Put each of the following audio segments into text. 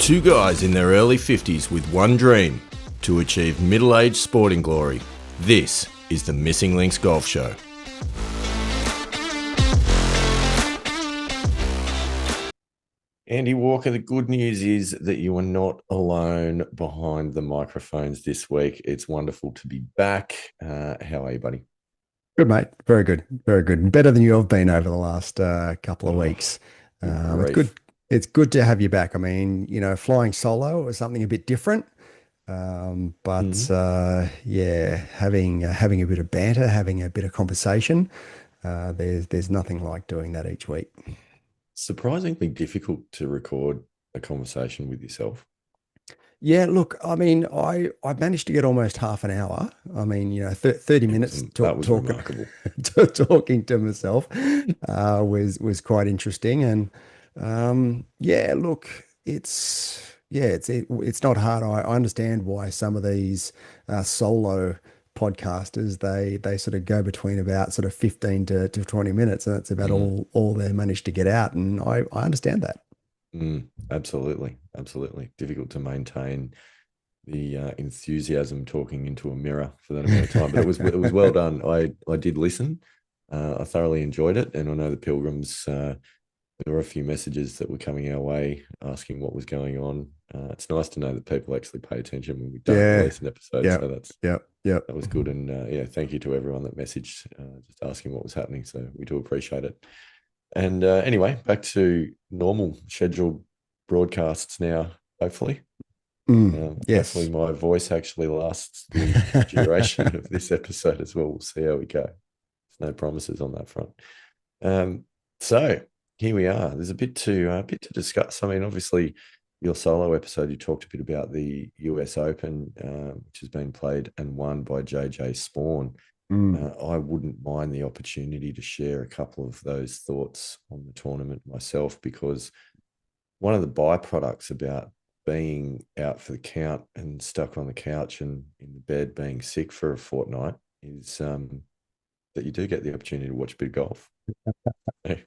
Two guys in their early 50s with one dream: to achieve middle-aged sporting glory. This is the Missing Links Golf Show. Andy Walker, the good news is that you are not alone behind the microphones this week. It's wonderful to be back. How are you, buddy? Good, mate. Very good. Very good. Better than you have been over the last couple of weeks. It's good. It's good to have you back. I mean, flying solo is something a bit different. Yeah, having a bit of banter, having a bit of conversation. There's nothing like doing that each week. Surprisingly difficult to record a conversation with yourself. Yeah, look, I mean, I managed to get almost half an hour. I mean, 30 minutes That was remarkable. talking to myself was quite interesting. And yeah, look, it's not hard. I understand why some of these solo podcasters they sort of go between about sort of 15 to 20 minutes, and that's about all they manage to get out. And I understand that. Absolutely. Difficult to maintain the enthusiasm talking into a mirror for that amount of time, but it was well done. I did listen. I thoroughly enjoyed it, and I know the Pilgrims. There were a few messages that were coming our way asking what was going on. It's nice to know that people actually pay attention when we don't release an episode. Yeah. So that was good, and thank you to everyone that messaged just asking what was happening. So we do appreciate it. And anyway, back to normal scheduled broadcasts now, hopefully. Yes. Hopefully my voice actually lasts the duration of this episode as well. We'll see how we go. There's no promises on that front. So here we are. There's a bit to discuss. I mean, obviously, your solo episode, you talked a bit about the US Open, which has been played and won by JJ Spaun. I wouldn't mind the opportunity to share a couple of those thoughts on the tournament myself, because one of the byproducts about being out for the count and stuck on the couch and in the bed being sick for a fortnight is that you do get the opportunity to watch a bit of golf.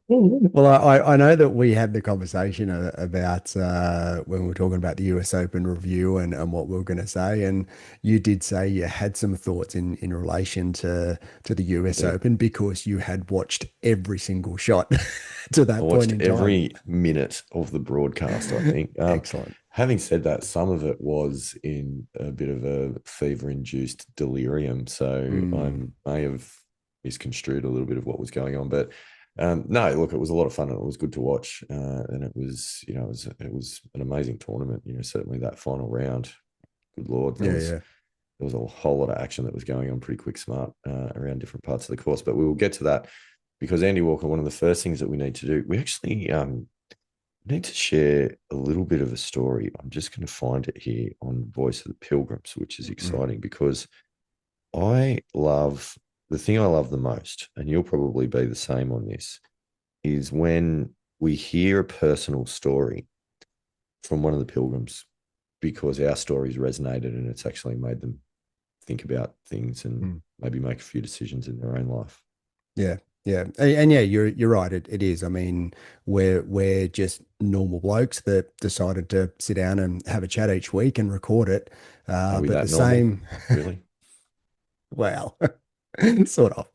Well, I know that we had the conversation about when we were talking about the US Open review and what we were going to say, and you did say you had some thoughts in relation to the US Open because you had watched every single shot to that point in time. Every minute of the broadcast, I think. Excellent. Having said that, some of it was in a bit of a fever-induced delirium, so I may have misconstrued a little bit of what was going on, but no, look, it was a lot of fun and it was good to watch, and it was it was an amazing tournament. Certainly that final round, good Lord, there was a whole lot of action that was going on pretty quick smart around different parts of the course, but we will get to that, because Andy Walker, one of the first things that we need to do, we actually need to share a little bit of a story. I'm just going to find it here on Voice of the Pilgrims, which is exciting because the thing I love the most, and you'll probably be the same on this, is when we hear a personal story from one of the Pilgrims because our stories resonated and it's actually made them think about things and maybe make a few decisions in their own life. Yeah. Yeah. And yeah, you're right. It is. I mean, we're just normal blokes that decided to sit down and have a chat each week and record it. Are we But that the normal? same, Really? well, sort of.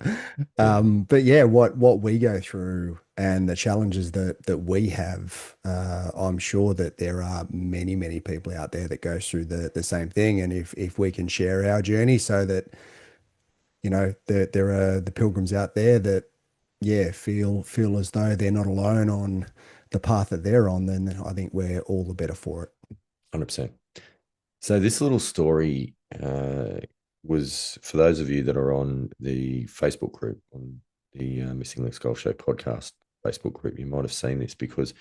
But yeah, what we go through and the challenges that we have, I'm sure that there are many people out there that go through the same thing. And if we can share our journey so that, there are the pilgrims out there that, feel as though they're not alone on the path that they're on, then I think we're all the better for it. 100%. So this little story was, for those of you that are on the Facebook group, on the Missing Links Golf Show podcast Facebook group, you might have seen this, because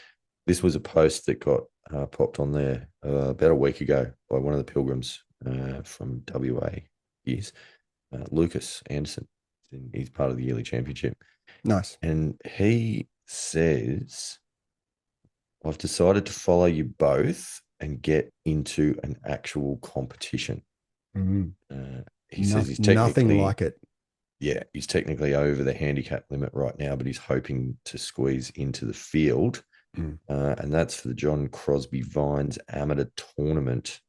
this was a post that got popped on there about a week ago by one of the Pilgrims from WA. Lucas Anderson. He's part of the yearly championship. Nice. And he says, I've decided to follow you both and get into an actual competition. He says he's nothing like it. Yeah, he's technically over the handicap limit right now, but he's hoping to squeeze into the field Mm. and that's for the John Crosby Vines Amateur Tournament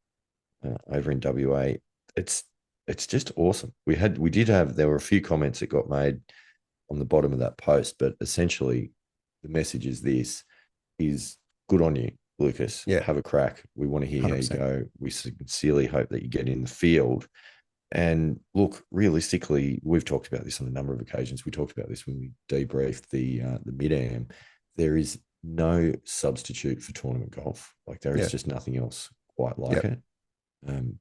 over in WA. It's it's just awesome. There were a few comments that got made on the bottom of that post, but essentially the message is this: is good on you, Lucas. Yeah, Have a crack. We want to hear how you 100%. go. We sincerely hope that you get in the field. And look, realistically, we've talked about this on a number of occasions. We talked about this when we debriefed the mid am. There is no substitute for tournament golf. Like there is Yeah. just nothing else quite like Yep. it. Um,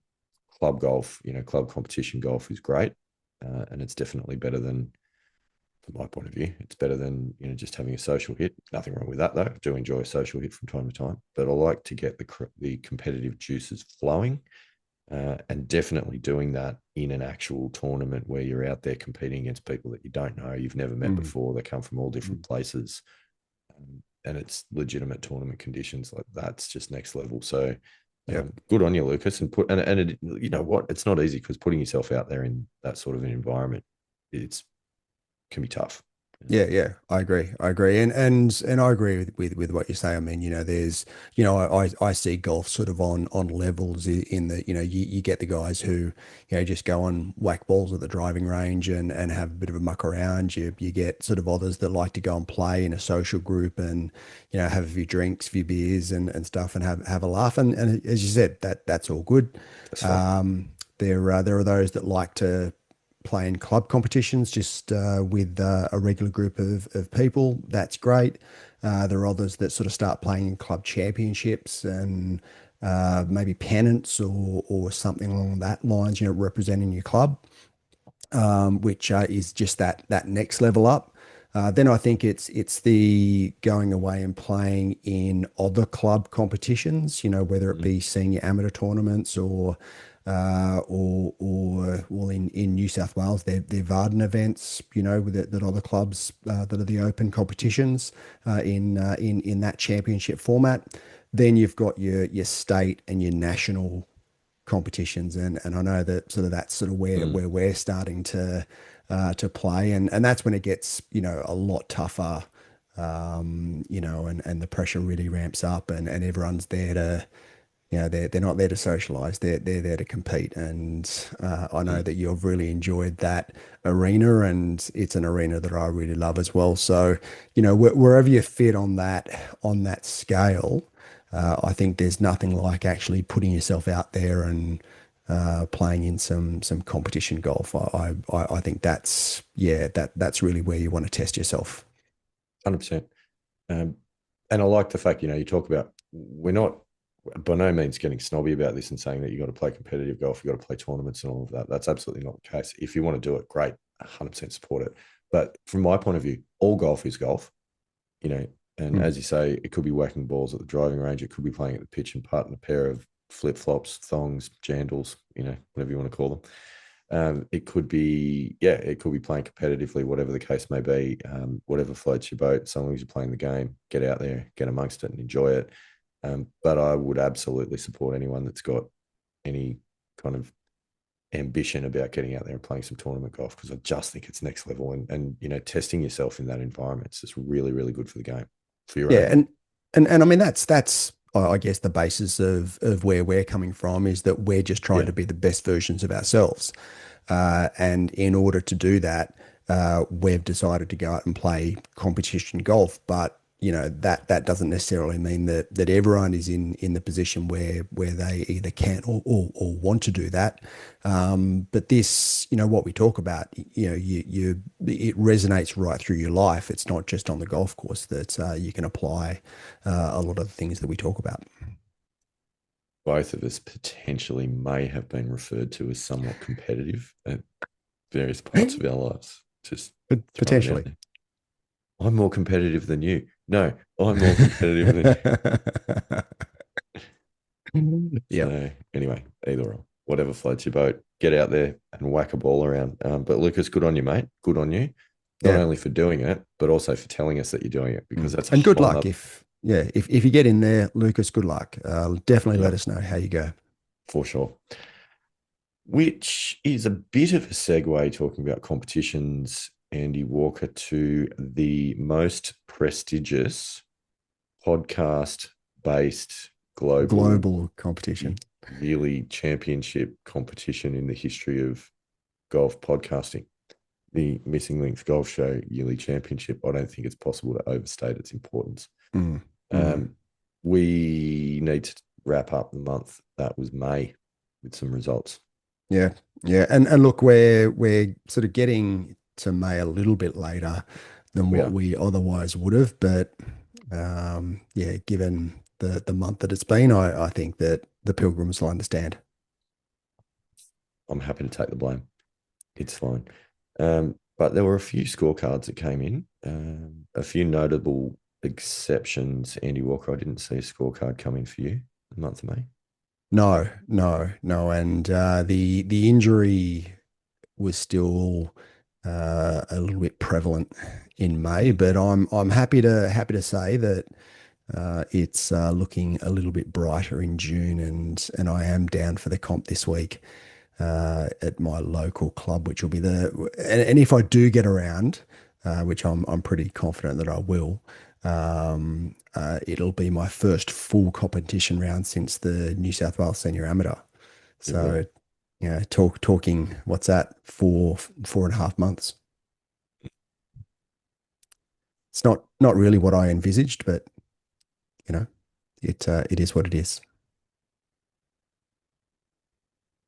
Club golf, club competition golf is great, and it's definitely better than, from my point of view, it's better than just having a social hit. Nothing wrong with that though. I do enjoy a social hit from time to time, but I like to get the competitive juices flowing, and definitely doing that in an actual tournament where you're out there competing against people that you don't know, you've never met Mm. before. They come from all different Mm. places, and it's legitimate tournament conditions. Like that's just next level. So Yep. good on you, Lucas, and it, you know what? It's not easy because putting yourself out there in that sort of an environment, it's can be tough. Yeah, yeah, I agree. I agree, and I agree with what you say. I mean, there's, I see golf sort of on levels in that, you get the guys who, just go and whack balls at the driving range and have a bit of a muck around. You get sort of others that like to go and play in a social group and, have a few drinks, a few beers and stuff and have a laugh. And as you said, that's all good. That's right. There are those that like to play in club competitions just with a regular group of people. That's great. There are others that sort of start playing in club championships and maybe pennants or something along that lines, representing your club, which is just that next level up. Then I think it's the going away and playing in other club competitions, whether it Mm. be senior amateur tournaments or well in New South Wales, they're Varden events, that other clubs that are the open competitions in that championship format. Then you've got your state and your national competitions, and I know that that's sort of where Mm. we're starting to play, and that's when it gets a lot tougher, and the pressure really ramps up, and everyone's there to they're not there to socialize. They're there to compete. And I know Mm. that you've really enjoyed that arena, and it's an arena that I really love as well. So, wherever you fit on that scale, I think there's nothing like actually putting yourself out there and playing in some competition golf. I think that's really where you want to test yourself. 100%. Um, and I like the fact, you talk about, we're not by no means getting snobby about this and saying that you got to play competitive golf, you got to play tournaments and all of that. That's absolutely not the case. If you want to do it, great, 100% support it. But from my point of view, all golf is golf, you know. And Mm. as you say, it could be whacking balls at the driving range, it could be playing at the pitch and putting a pair of flip flops, thongs, jandals, whatever you want to call them. It could be, yeah, it could be playing competitively, whatever the case may be, whatever floats your boat. So long as you're playing the game, get out there, get amongst it, and enjoy it. But I would absolutely support anyone that's got any kind of ambition about getting out there and playing some tournament golf, because I just think it's next level, and testing yourself in that environment is just really, really good for the game, for your own Yeah, game. and I mean that's I guess the basis of where we're coming from is that we're just trying Yeah, to be the best versions of ourselves. And in order to do that, we've decided to go out and play competition golf. But that doesn't necessarily mean that everyone is in the position where they either can or want to do that. But this, what we talk about, it resonates right through your life. It's not just on the golf course that you can apply a lot of the things that we talk about. both of us potentially may have been referred to as somewhat competitive at various parts of our lives. Just throwing it out Potentially. there. I'm more competitive than you. No, I'm more competitive than. Yep. So anyway, either or, whatever floats your boat, get out there and whack a ball around. But Lucas, good on you, mate. Good on you. Not Yeah. only for doing it, but also for telling us that you're doing it, because Mm. that's a And good whole luck nother. if you get in there, Lucas, good luck. Definitely Yeah, let us know how you go. for sure. Which is a bit of a segue, talking about competitions, Andy Walker, to the most prestigious podcast-based global Global competition. yearly championship competition in the history of golf podcasting. The Missing Links Golf Show Yearly Championship. I don't think it's possible to overstate its importance. Mm. We need to wrap up the month. That was May with some results. Yeah, yeah, and look, we're sort of getting to May a little bit later than We what are. we otherwise would have, but yeah, given the month that it's been, I think that the Pilgrims will understand. I'm happy to take the blame. It's fine. But there were a few scorecards that came in, a few notable exceptions. Andy Walker, I didn't see a scorecard come in for you the month of May. No, no, no, and the injury was still a little bit prevalent in May, but I'm happy to say that it's looking a little bit brighter in June, and I am down for the comp this week at my local club, which will be and if I do get around, which I'm pretty confident that I will, it'll be my first full competition round since the New South Wales Senior Amateur. It will. So, talking what's that, 4.5 months. It's not really what I envisaged, but it is what it is.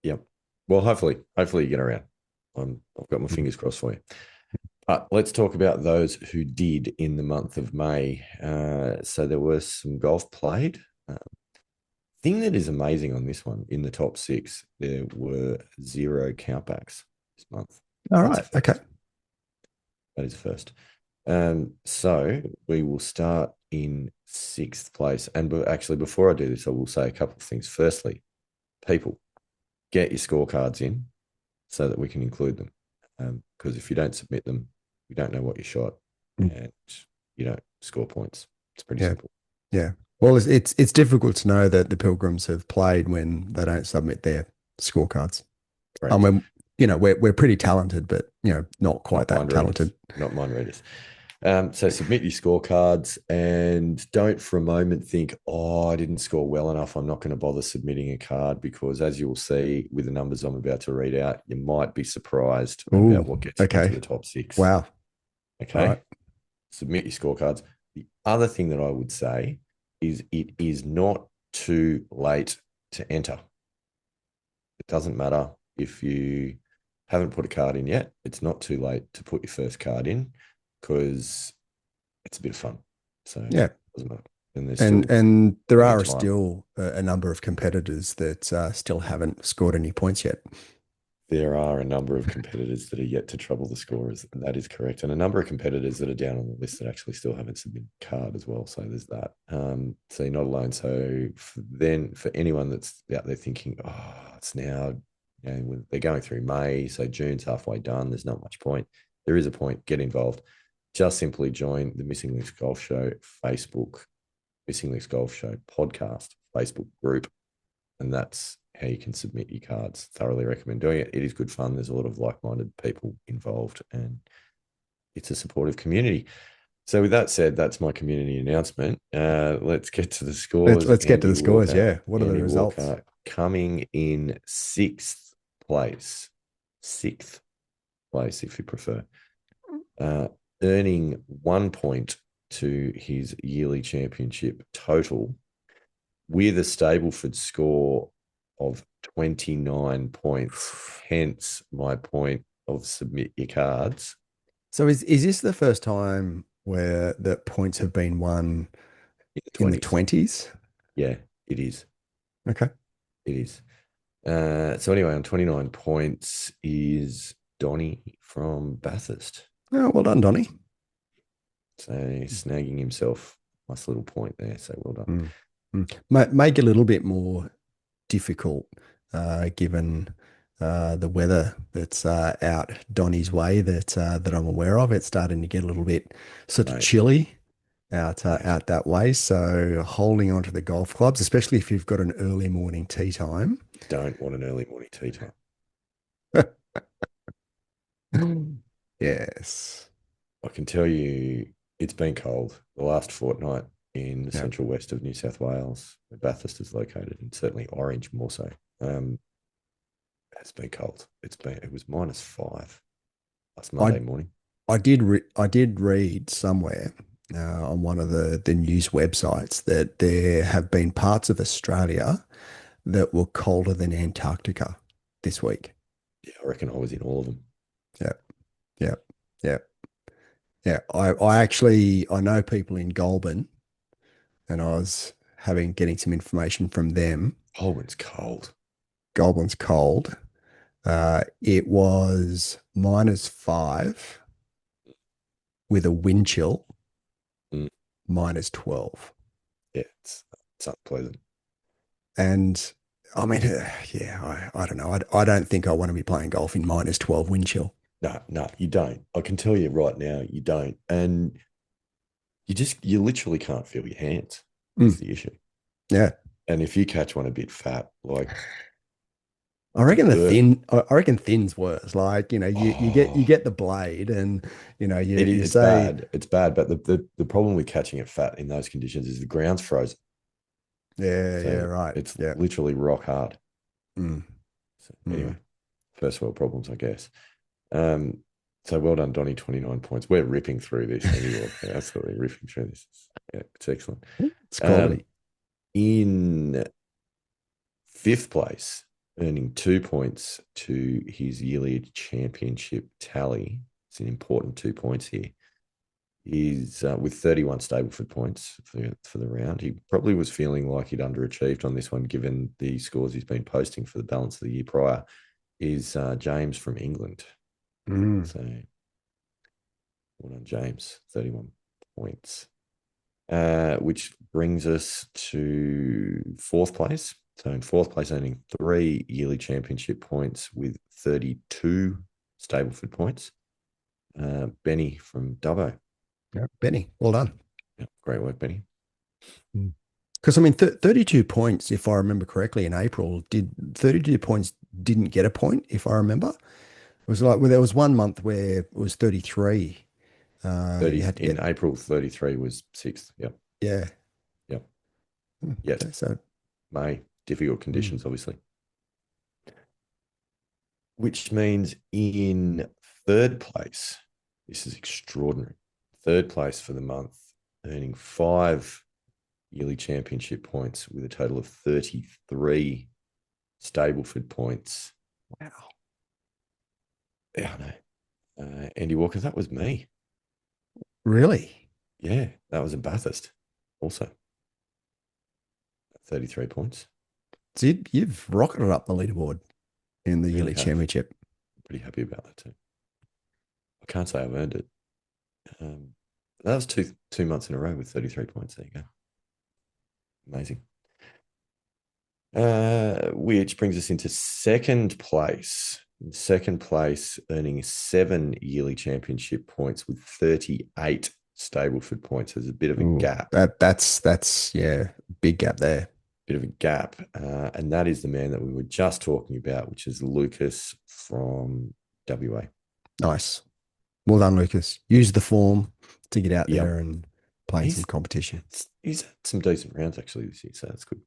Yep. Well, hopefully you get around. I've got my fingers crossed for you. But let's talk about those who did in the month of May. So there was some golf played. Thing that is amazing on this one, in the top 6, there were 0 countbacks this month. All right. Okay. That is first. So we will start in 6th place. And actually, before I do this, I will say a couple of things. Firstly, people, get your scorecards in so that we can include them. Because if you don't submit them, we don't know what you shot, and you don't score points. It's pretty simple. Yeah. Well, it's difficult to know that the Pilgrims have played when they don't submit their scorecards. Correct. We're pretty talented, but not quite that talented. Not mind readers. So submit your scorecards, and don't for a moment think, oh, I didn't score well enough, I'm not going to bother submitting a card, because as you'll see with the numbers I'm about to read out, you might be surprised about what gets you into the top 6. Wow. Okay. Right. Submit your scorecards. The other thing that I would say is it is not too late to enter. It doesn't matter if you haven't put a card in yet. It's not too late to put your first card in, because it's a bit of fun. So yeah, it doesn't matter. And there are still a number of competitors that still haven't scored any points yet. There are a number of competitors that are yet to trouble the scorers, and that is correct. And a number of competitors that are down on the list that actually still haven't submitted a card as well. So there's that. So you're not alone. So for anyone that's out there thinking, oh, it's now, they're going through May, so June's halfway done, there's not much point. There is a point. Get involved. Just simply join the Missing Links Golf Show Facebook, Missing Links Golf Show podcast Facebook group, and that's how you can submit your cards. Thoroughly recommend doing it. It is good fun. There's a lot of like-minded people involved, and it's a supportive community. So with that said, that's my community announcement. Let's get to the scores. Let's get to the scores. Yeah. What are the results? Walker coming in 6th place. 6th place, if you prefer. Earning 1 point to his yearly championship total, with a Stableford score of 29 points, hence my point of submit your cards. So is this the first time where the points have been won in the 20s? Yeah, it is. Okay. It is. So anyway, on 29 points is Donnie from Bathurst. Oh, well done, Donnie. So snagging himself a nice little point there. So well done. Make it a little bit more difficult, given the weather that's out Donnie's way that I'm aware of. It's starting to get a little bit sort of chilly out that way. So holding on to the golf clubs, especially if you've got an early morning tee time. Don't want an early morning tee time. Yes. I can tell you it's been cold the last fortnight. in the Yeah. central west of New South Wales, where Bathurst is located, and certainly Orange more so. It's been cold. It was -5 last I Monday morning. I did read somewhere on one of the news websites that there have been parts of Australia that were colder than Antarctica this week. Yeah, I reckon I was in all of them. Yeah, yeah, yeah, yeah. I actually I know people in Goulburn, and I was getting some information from them. Holman's cold. Goulburn's cold. It was -5 with a wind chill, Mm, -12. yeah, it's unpleasant. And I mean, yeah, I don't know. I don't think I want to be playing golf in -12 wind chill. No, no, you don't. I can tell you right now, you don't. And you literally can't feel your hands. That's Mm, the issue. yeah. And if you catch one a bit fat, like I the reckon dirt, I reckon thin's worse. Like, you oh, get the blade and you it's say, bad. It's bad. But the problem with catching it fat in those conditions is the ground's frozen. yeah, yeah, So right. it's Yeah. literally rock hard. Mm, So anyway, mm. first world problems, I guess. Um, so well done, Donny, 29 points. We're ripping through this anyway. We're absolutely ripping through this. Yeah, it's excellent. It's Um, quality. in fifth place, earning 2 points to his yearly championship tally. It's an important 2 points here. He's with 31 Stableford points for the round. He probably was feeling like he'd underachieved on this one, given the scores he's been posting for the balance of the year prior. Is James from England. Mm. So, well done, James, 31 points. Which brings us to fourth place. So in fourth place, earning 3 yearly championship points with 32 Stableford points. Benny from Dubbo. Yeah, Benny, well done. Yeah, great work, Benny. Because I mean, 32 points, if I remember correctly, in April, did 32 points didn't get a point, if I remember. It was like, well, there was one month where it was 33. You 30 had to in get, April, 33 was sixth. Yep. yeah. Yep. Yet Okay, so, May, difficult mm, conditions, obviously. Which means in third place, this is extraordinary. Third place for the month, earning 5 yearly championship points with a total of 33 Stableford points. wow. Yeah, I know. Andy Walker, that was me. Really? Yeah, that was in Bathurst also. 33 points. So you've rocketed up the leaderboard in the Really yearly have. championship. Pretty happy about that too. I can't say I've earned it. That was two months in a row with 33 points. There you go. Amazing. Which brings us into second place. In second place, earning 7 yearly championship points with 38 Stableford points. There's a bit of a Ooh, gap. that's yeah, big gap there. Bit of a gap. And that is the man that we were just talking about, which is Lucas from WA. Nice. Well done, Lucas. Use the form to get out Yep. there and play in some He's competition. he's had some decent rounds actually this year, so that's good.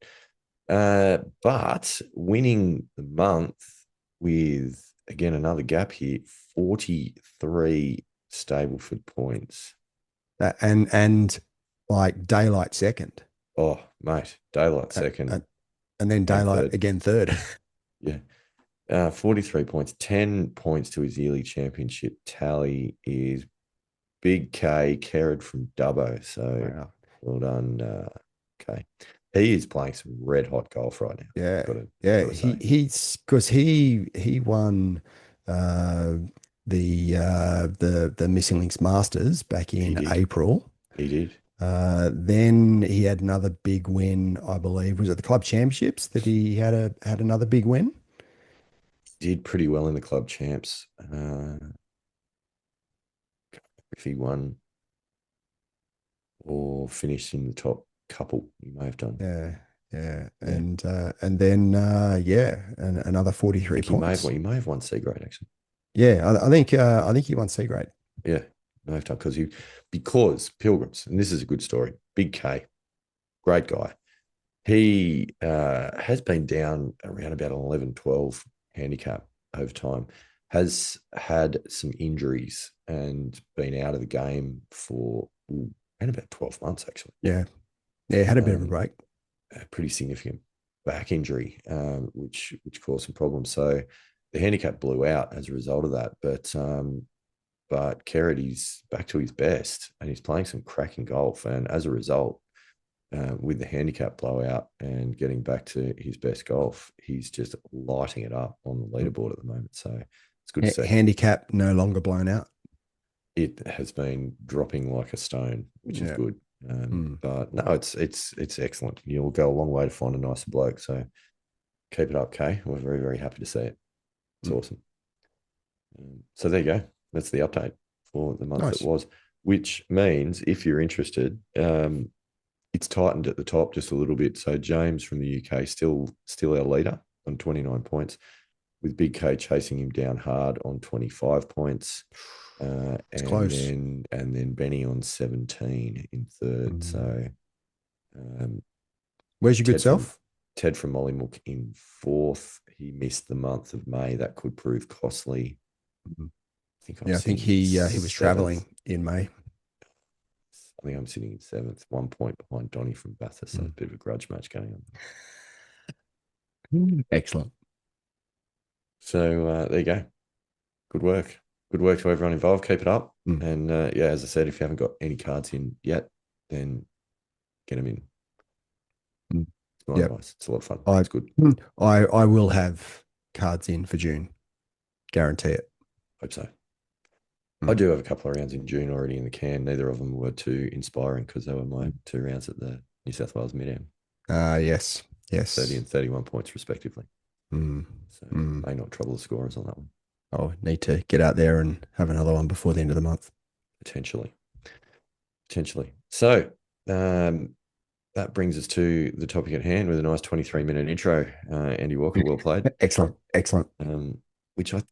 But winning the month with again another gap here, 43 Stableford points. And like daylight second, Oh, mate, daylight uh, second uh, and then and daylight third. again third. Yeah. 43 points, 10 points to his yearly championship tally is Big K Kerrod from Dubbo. So Wow. well done, K. He is playing some red hot golf right now. Yeah. Got to Yeah. got to say. He's because he won uh the Missing Links Masters back He in did. April. He did. Then he had another big win, I believe. Was it the club championships that he had another big win? Did pretty well in the club champs. If he won or finished in the top couple, he may have done. Yeah, yeah, Yeah. and then yeah, and another I 43 think he may have points. won. He may have won C grade actually. Yeah, I think he won C grade. Yeah. no time because Pilgrims, and this is a good story. Big K, great guy. He has been down around about an 11, 12 handicap over time, has had some injuries and been out of the game for around about 12 months, actually. Yeah. Yeah. Had a bit of a Um, break. a pretty significant back injury, which caused some problems. So the handicap blew out as a result of that. But Kerrod, he's back to his best and he's playing some cracking golf. And as a result, with the handicap blowout and getting back to his best golf, he's just lighting it up on the leaderboard at the moment. So it's good to see. Handicap no longer blown out. It has been dropping like a stone, which is Yeah. good. But no, it's excellent. You'll go a long way to find a nicer bloke. So keep it up, Kay. We're very, very happy to see it. It's awesome. So there you go. That's the update for the month that was, which means if you're interested, it's tightened at the top just a little bit. So James from the UK still our leader on 29 points, with Big K chasing him down hard on 25 points. It's close. And then Benny on 17 in third. So where's your good self? Ted from Mollymook in fourth. He missed the month of May. That could prove costly. I think he was traveling in May. I think I'm sitting in seventh, 1 point behind Donny from Bathurst. So a bit of a grudge match going on. Excellent. So there you go. Good work. Good work to everyone involved. Keep it up. And as I said, if you haven't got any cards in yet, then get them in. It's my advice. It's a lot of fun. It's good. I will have cards in for June. Guarantee it. Hope so. I do have a couple of rounds in June already in the can. Neither of them were too inspiring because they were my 2 rounds at the New South Wales Mid-Am. Yes. 30 and 31 points respectively. So may not trouble the scorers on that one. Oh, need to get out there and have another one before the end of the month. Potentially. So that brings us to the topic at hand with a nice 23-minute intro. Andy Walker, well played. Excellent. Which I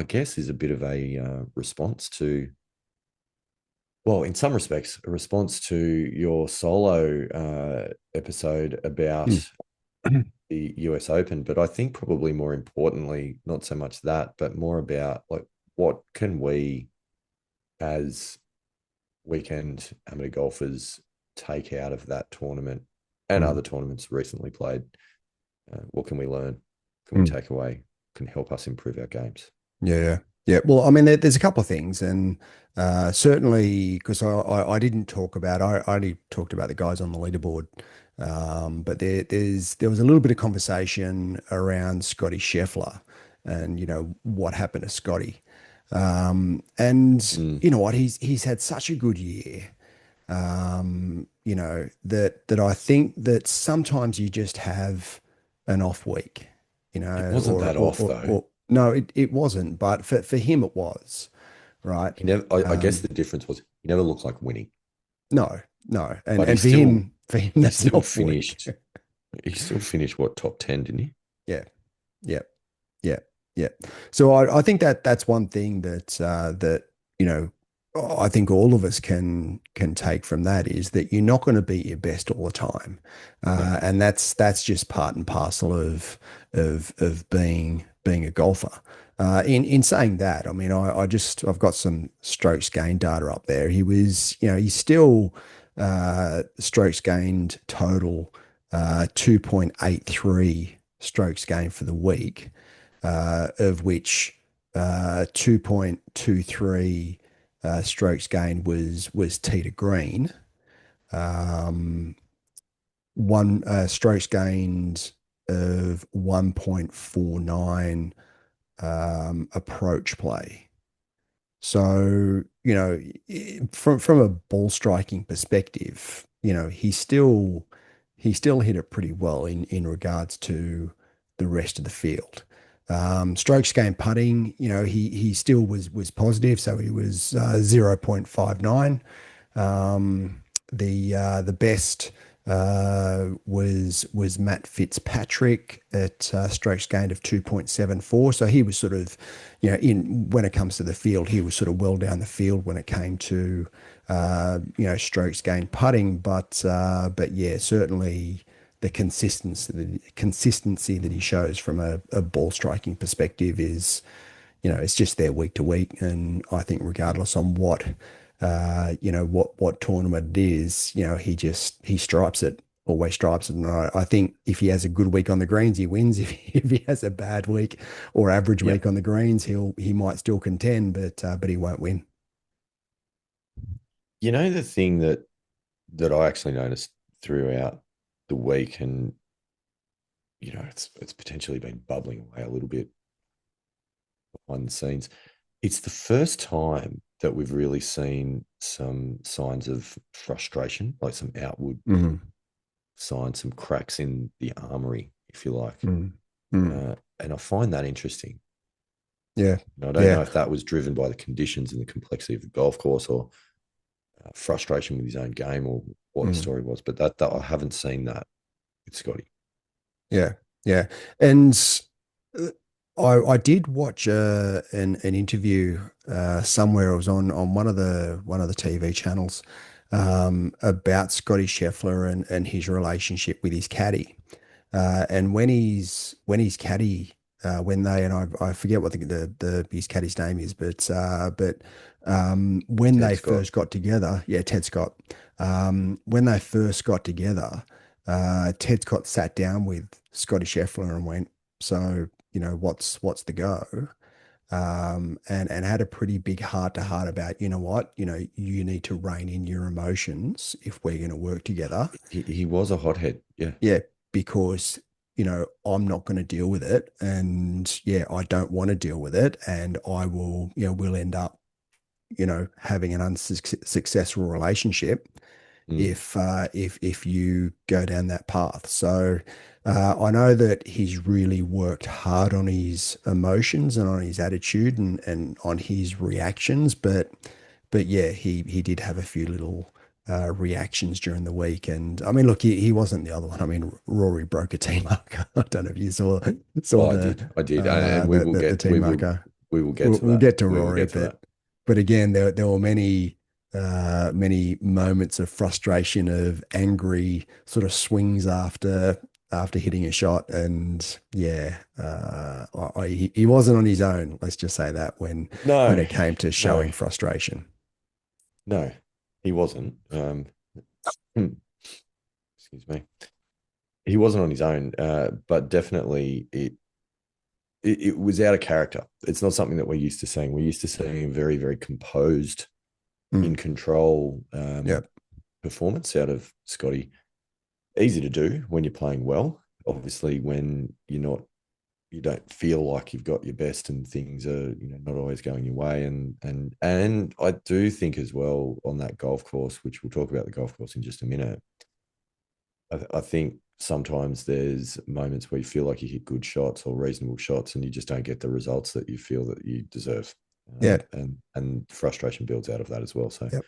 guess is a bit of a response to, well, in some respects, a response to your solo episode about the US Open. But I think probably more importantly, not so much that, but more about like what can we as weekend amateur golfers take out of that tournament and other tournaments recently played? What can we learn? Can we take away? Can help us improve our games? Yeah. Well, I mean, there's a couple of things, and certainly because I didn't talk about, I only talked about the guys on the leaderboard, but there was a little bit of conversation around Scotty Scheffler, and what happened to Scotty, and you know what, he's had such a good year, that I think that sometimes you just have an off week. It wasn't that off though. No, it wasn't. But for him, it was, right? He never. I guess the difference was he never looked like winning. No, and for him, that's not finished. He still finished what, top 10, didn't he? Yeah. So I think that's one thing that I think all of us can take from that is that you're not going to be your best all the time, and that's just part and parcel of being a golfer. In saying that, I mean, I've got some strokes gained data up there. He's still strokes gained total 2.83 strokes gained for the week, of which 2.23 strokes gained was tee to green. One strokes gained of 1.49 approach play. So from a ball striking perspective, he still hit it pretty well in regards to the rest of the field. Strokes gained putting, he still was positive, so he was 0.59. The best was Matt Fitzpatrick at strokes gained of 2.74. So he was sort of, in when it comes to the field, he was sort of well down the field when it came to strokes gained putting. But yeah, certainly the consistency that he shows from a ball striking perspective is, it's just there week to week. And I think regardless on what tournament it is, he stripes it, always stripes it. And I think if he has a good week on the greens, he wins. If he has a bad week or average Yep. week on the greens, he might still contend, but he won't win. You know, the thing that I actually noticed throughout the week, and it's potentially been bubbling away a little bit behind the scenes. It's the first time that we've really seen some signs of frustration, like some outward Mm, signs, some cracks in the armory, if you like. mm, mm. And I find that interesting. Yeah, I don't know yeah. if that was driven by the conditions and the complexity of the golf course, or frustration with his own game, or what the Mm. story was. But that I haven't seen that with Scotty. Yeah, yeah, and uh, I did watch an interview somewhere. It was on one of the TV channels about Scotty Scheffler and his relationship with his caddy. And when his caddy when they and I forget what the his caddy's name is, but when Ted they Scott. first got together, yeah, Ted Scott. When they first got together, Ted Scott sat down with Scotty Scheffler and went, so, what's the go? And had a pretty big heart to heart about, what, you need to rein in your emotions if we're going to work together. He was a hothead. Yeah. Yeah, because, I'm not going to deal with it. And yeah, I don't want to deal with it. And I will, we'll end up, having an unsuccessful relationship Mm. if you go down that path. So I know that he's really worked hard on his emotions and on his attitude and on his reactions, but yeah, he did have a few little reactions during the week. And I mean, look, he wasn't the other one. I mean, Rory broke a team marker. I don't know if you saw Oh, I did, and the team marker. we will get We'll, to we'll that. get to We will Rory, get to that. but again, there were many moments of frustration, of angry sort of swings after hitting a shot, and yeah, he wasn't on his own. Let's just say that when No, it came to no, showing frustration. no, he wasn't. Hmm, excuse me. He wasn't on his own, but definitely it was out of character. It's not something that we're used to seeing. We're used to seeing a very, very composed, Mm, in control yeah, performance out of Scotty. Easy to do when you're playing well. Obviously, when you don't feel like you've got your best and things are not always going your way. And I do think as well on that golf course, which we'll talk about the golf course in just a minute. I think sometimes there's moments where you feel like you hit good shots or reasonable shots, and you just don't get the results that you feel that you deserve. yeah, And frustration builds out of that as well. So yep,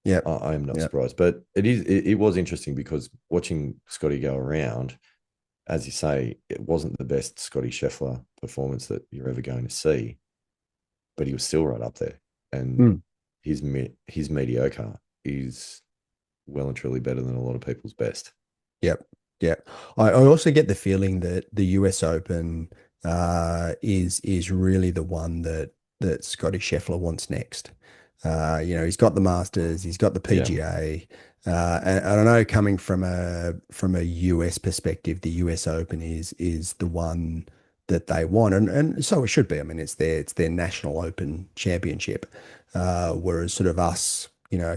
yep, I am not yep. surprised, but it was interesting because watching Scotty go around, as you say, it wasn't the best Scotty Scheffler performance that you're ever going to see, but he was still right up there, and Mm, his mediocre is well and truly better than a lot of people's best. yep, yep. I also get the feeling that the US Open is really the one that Scotty Scheffler wants next. He's got the Masters, he's got the Yeah, PGA, and I don't know, coming from a US perspective, the US Open is the one that they want, and so it should be. I mean, it's their national Open championship, whereas sort of us,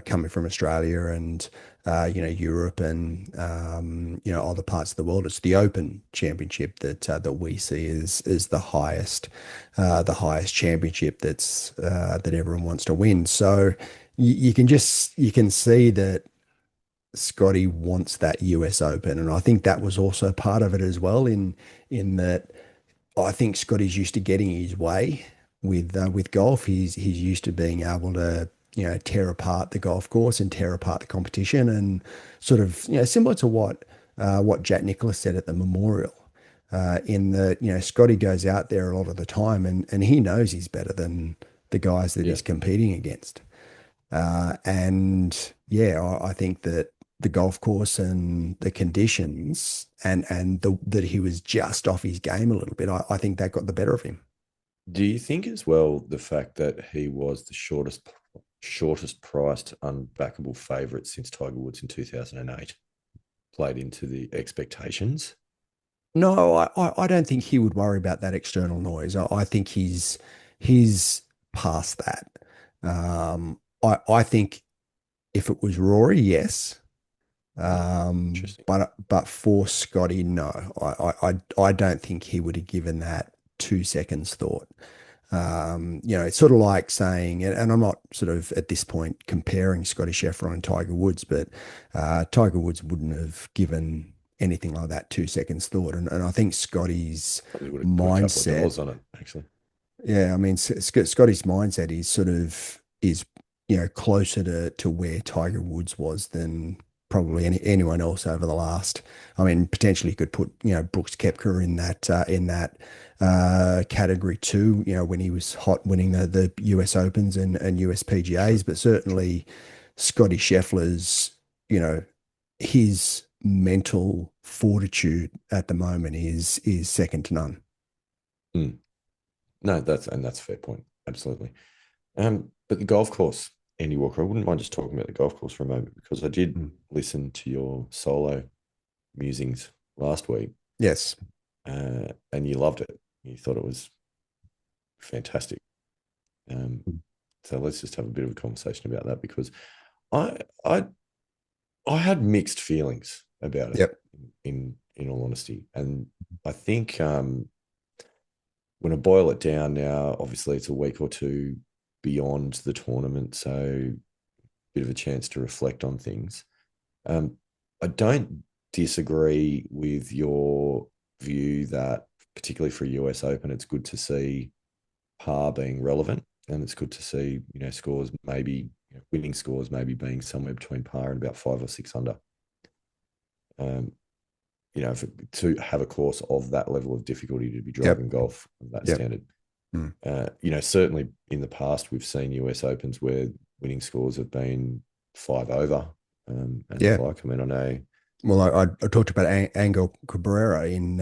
coming from Australia and Europe and other parts of the world, it's the Open Championship that we see as the highest championship that everyone wants to win. So you can see that Scotty wants that US Open, and I think that was also part of it as well. In that, I think Scotty's used to getting his way with golf. He's used to being able to tear apart the golf course and tear apart the competition, and sort of, similar to what Jack Nicklaus said at the Memorial. In that, Scotty goes out there a lot of the time, and he knows he's better than the guys that Yeah. he's competing against. And yeah, I think that the golf course and the conditions and that he was just off his game a little bit, I think that got the better of him. Do you think as well the fact that he was the shortest priced unbackable favourite since Tiger Woods in 2008 played into the expectations? No, I don't think he would worry about that external noise. I think he's past that. I think if it was Rory, yes. Interesting. But for Scotty, no. I don't think he would have given that 2 seconds thought. It's sort of like saying, and I'm not sort of at this point comparing Scotty Scheffler and Tiger Woods, but Tiger Woods wouldn't have given anything like that 2 seconds thought. And I think Scotty's Probably would have put a couple of mindset, dollars on it, actually. yeah, I mean, Scotty's mindset is sort of is closer to where Tiger Woods was than probably anyone else over the last. I mean, potentially you could put Brooks Koepka in that category too. When he was hot winning the US Opens and US PGAs, but certainly Scotty Scheffler's his mental fortitude at the moment is second to none. Mm. No, that's a fair point. Absolutely. But the golf course, Andy Walker, I wouldn't mind just talking about the golf course for a moment because I did Mm. listen to your solo musings last week, Yes. and you loved it. You thought it was fantastic. Mm. So let's just have a bit of a conversation about that because I I I had mixed feelings about it Yep. in all honesty, and I think when I boil it down now, obviously it's a week or two beyond the tournament, so a bit of a chance to reflect on things. I don't disagree with your view that, particularly for a US Open, it's good to see par being relevant, and it's good to see scores maybe winning scores maybe being somewhere between par and about 5 or 6 under. Um, to have a course of that level of difficulty to be Yep. driving golf of that Yep. standard. Mm. Certainly in the past, we've seen US Opens where winning scores have been 5 over and Yeah. the like. I mean, I know. Well, I talked about Angel Cabrera in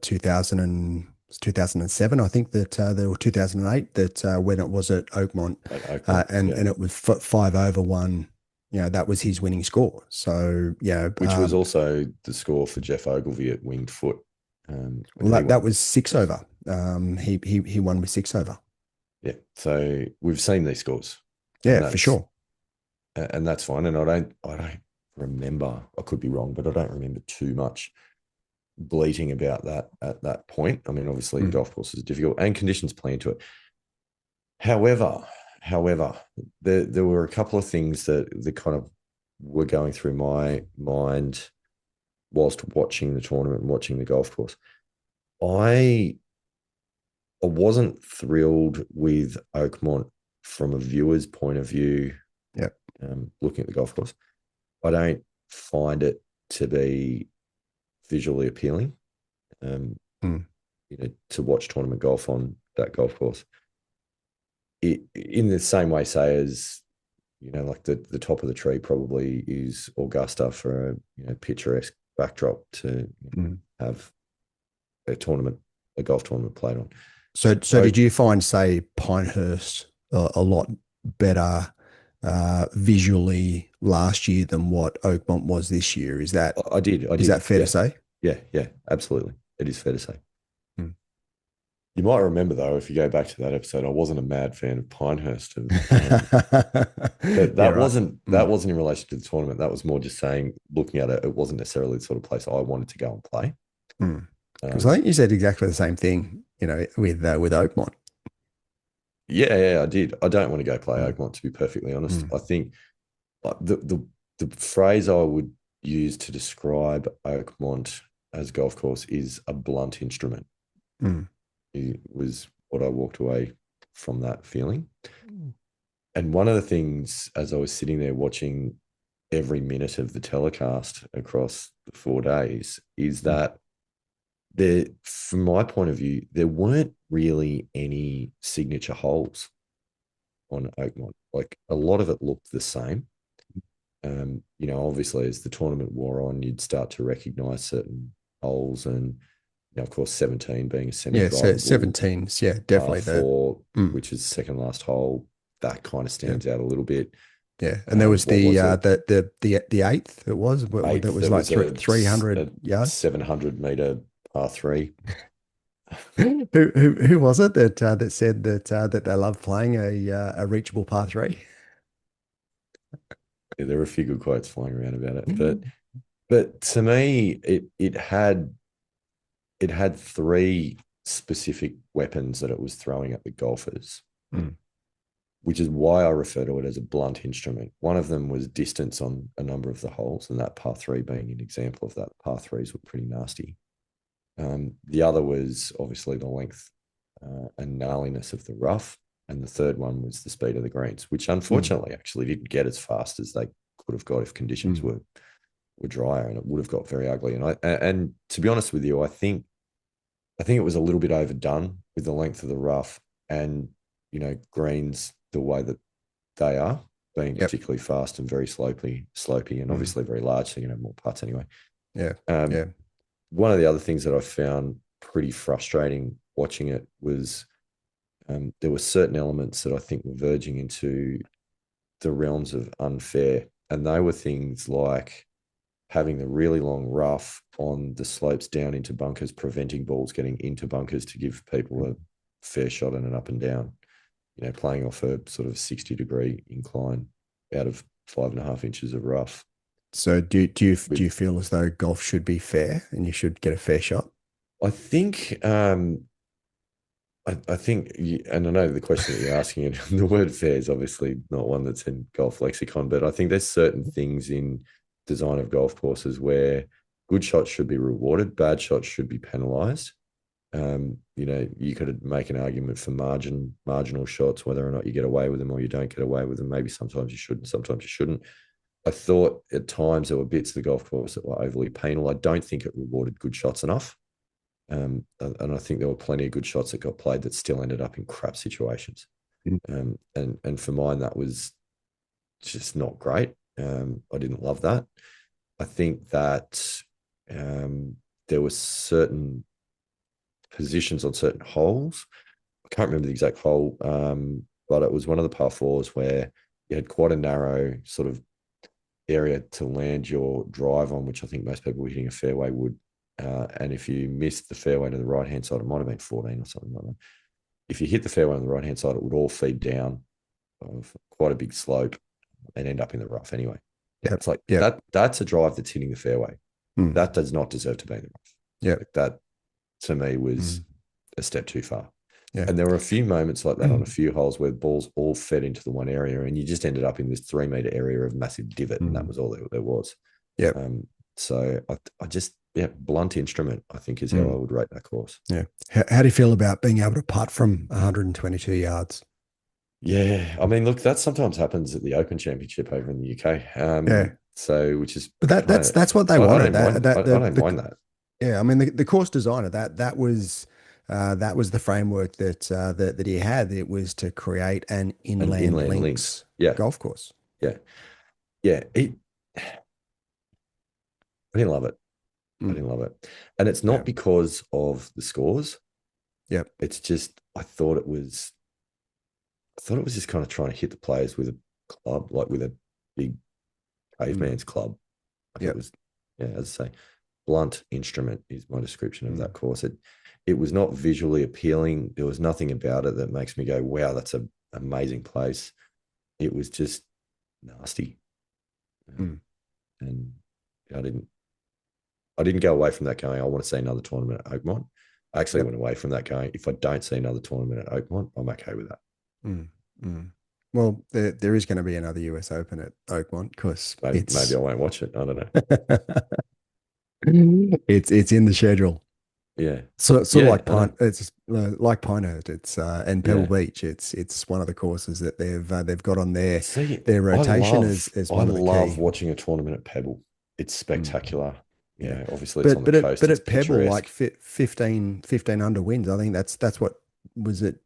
2007. I think that there were 2008 that when it was at Oakmont, At Oakmont, and it was 5 over 1. That was his winning score. So which was also the score for Jeff Ogilvy at Winged Foot. well, that was 6 over. He won with 6 over. Yeah, so we've seen these scores, and Yeah, for sure. that's fine. And I don't remember. I could be wrong, but I don't remember too much bleating about that at that point. I mean, obviously, Mm. golf courses are difficult and conditions play into it. However, there were a couple of things that kind of were going through my mind whilst watching the tournament and watching the golf course. I wasn't thrilled with Oakmont from a viewer's point of view. Yep. Looking at the golf course, I don't find it to be visually appealing. Mm. To watch tournament golf on that golf course. In the same way, say as like the top of the tree probably is Augusta for a picturesque backdrop to have a golf tournament played on. So did you find, say, Pinehurst a lot better visually last year than what Oakmont was this year? Is that I did. is that fair Yeah. to say? Yeah, absolutely. It is fair to say. Hmm. You might remember, though, if you go back to that episode, I wasn't a mad fan of Pinehurst. That wasn't in relation to the tournament. That was more just saying, looking at it, it wasn't necessarily the sort of place I wanted to go and play. Because I think you said exactly the same thing, with Oakmont. Yeah, I did. I don't want to go play Oakmont, to be perfectly honest. I think the phrase I would use to describe Oakmont as golf course is a blunt instrument. It was what I walked away from that feeling. and one of the things as I was sitting there watching every minute of the telecast across the 4 days is that there, from my point of view, there weren't really any signature holes on Oakmont. Like a lot of it looked the same. Obviously, as the tournament wore on, you'd start to recognize certain holes, and of course, 17 being a Yeah, so semi-drivable 17's, yeah, par definitely four, mm, which is second last hole, that kind of yeah, stands out a little bit. yeah. And there was What was it? the eighth it was that Eighth, was there like was three, a, 300 a yards. 700-meter par three. Who was it that said that they love playing a reachable par three? Yeah, there were a few good quotes flying around about it, but to me, it had three specific weapons that it was throwing at the golfers, Mm, which is why I refer to it as a blunt instrument. One of them was distance on a number of the holes, and that par three being an example of that. Par threes were pretty nasty. The other was obviously the length and gnarliness of the rough. And the third one was the speed of the greens, which mm, unfortunately actually didn't get as fast as they could have got if conditions mm, were drier, and it would have got very ugly. And to be honest with you, I think it was a little bit overdone with the length of the rough and greens the way that they are, being yep. particularly fast and very slopy, and Mm, obviously very large, so more putts anyway. yeah. Um, Yeah. One of the other things that I found pretty frustrating watching it was there were certain elements that I think were verging into the realms of unfair, and they were things like having the really long rough on the slopes down into bunkers, preventing balls getting into bunkers to give people a fair shot and an up and down. Playing off a sort of 60-degree incline out of 5.5 inches of rough. So do you With feel as though golf should be fair and you should get a fair shot? I think I think, and I know the question that you're asking, and the word fair is obviously not one that's in golf lexicon, but I think there's certain things in design of golf courses where good shots should be rewarded, bad shots should be penalized. You could make an argument for marginal shots, whether or not you get away with them or you don't get away with them. Maybe sometimes you should, sometimes you shouldn't. I thought at times there were bits of the golf course that were overly penal. I don't think it rewarded good shots enough. And I think there were plenty of good shots that got played that still ended up in crap situations. Mm. And for mine, that was just not great. I didn't love that. I think that there were certain positions on certain holes. I can't remember the exact hole, but it was one of the par fours where you had quite a narrow sort of area to land your drive on, which I think most people hitting a fairway would. And if you missed the fairway to the right hand side, it might have been 14 or something like that. If you hit the fairway on the right hand side, it would all feed down of quite a big slope and end up in the rough anyway. Yep. It's like Yep. that's a drive that's hitting the fairway. Mm, That does not deserve to be in the rough. yep. Like that to me was Mm, a step too far. yeah. And there were a few moments like that on a few holes where the balls all fed into the one area, and you just ended up in this 3 meter area of massive divot, and that Mm, was all there was. yep. So I just, blunt instrument, I think, is how I Mm, would rate that course. yeah. How do you feel about being able to putt from 122 yards? Yeah, I mean, look, that sometimes happens at the Open Championship over in the UK. Yeah. So which is But kind of, that's what they I wanted. don't mind. That I the don't mind that. yeah, I mean the course designer that was the framework that he had. It was to create an An inland inland links. links Yeah, golf course. yeah, yeah. I didn't love it. I Mm, didn't love it, and it's yeah. not because of the scores. Yep. It's just I thought it was just kind of trying to hit the players with a club, like with a big Mm, caveman's club. Like it yep. was, yeah, as I say, blunt instrument is my description of Mm, that course. It was not visually appealing. There was nothing about it that makes me go, wow, that's an amazing place. It was just nasty. mm, And I didn't go away from that going, I want to see another tournament at Oakmont. I actually yep. went away from that going, if I don't see another tournament at Oakmont, I'm okay with that. Mm, mm. Well, there is going to be another US Open at Oakmont because Maybe I won't watch it. I don't know. it's in the schedule. Yeah. Sort of Yeah. like I know. It's like Pinehurst. It's and Pebble Yeah. Beach. It's one of the courses that they've got on See, their rotation as I one of the love key. watching a tournament at Pebble. It's Mm, spectacular. You yeah, know, obviously it's on the coast. but It's at Pebble, like picturesque. 15 under wins. I think that's what was it.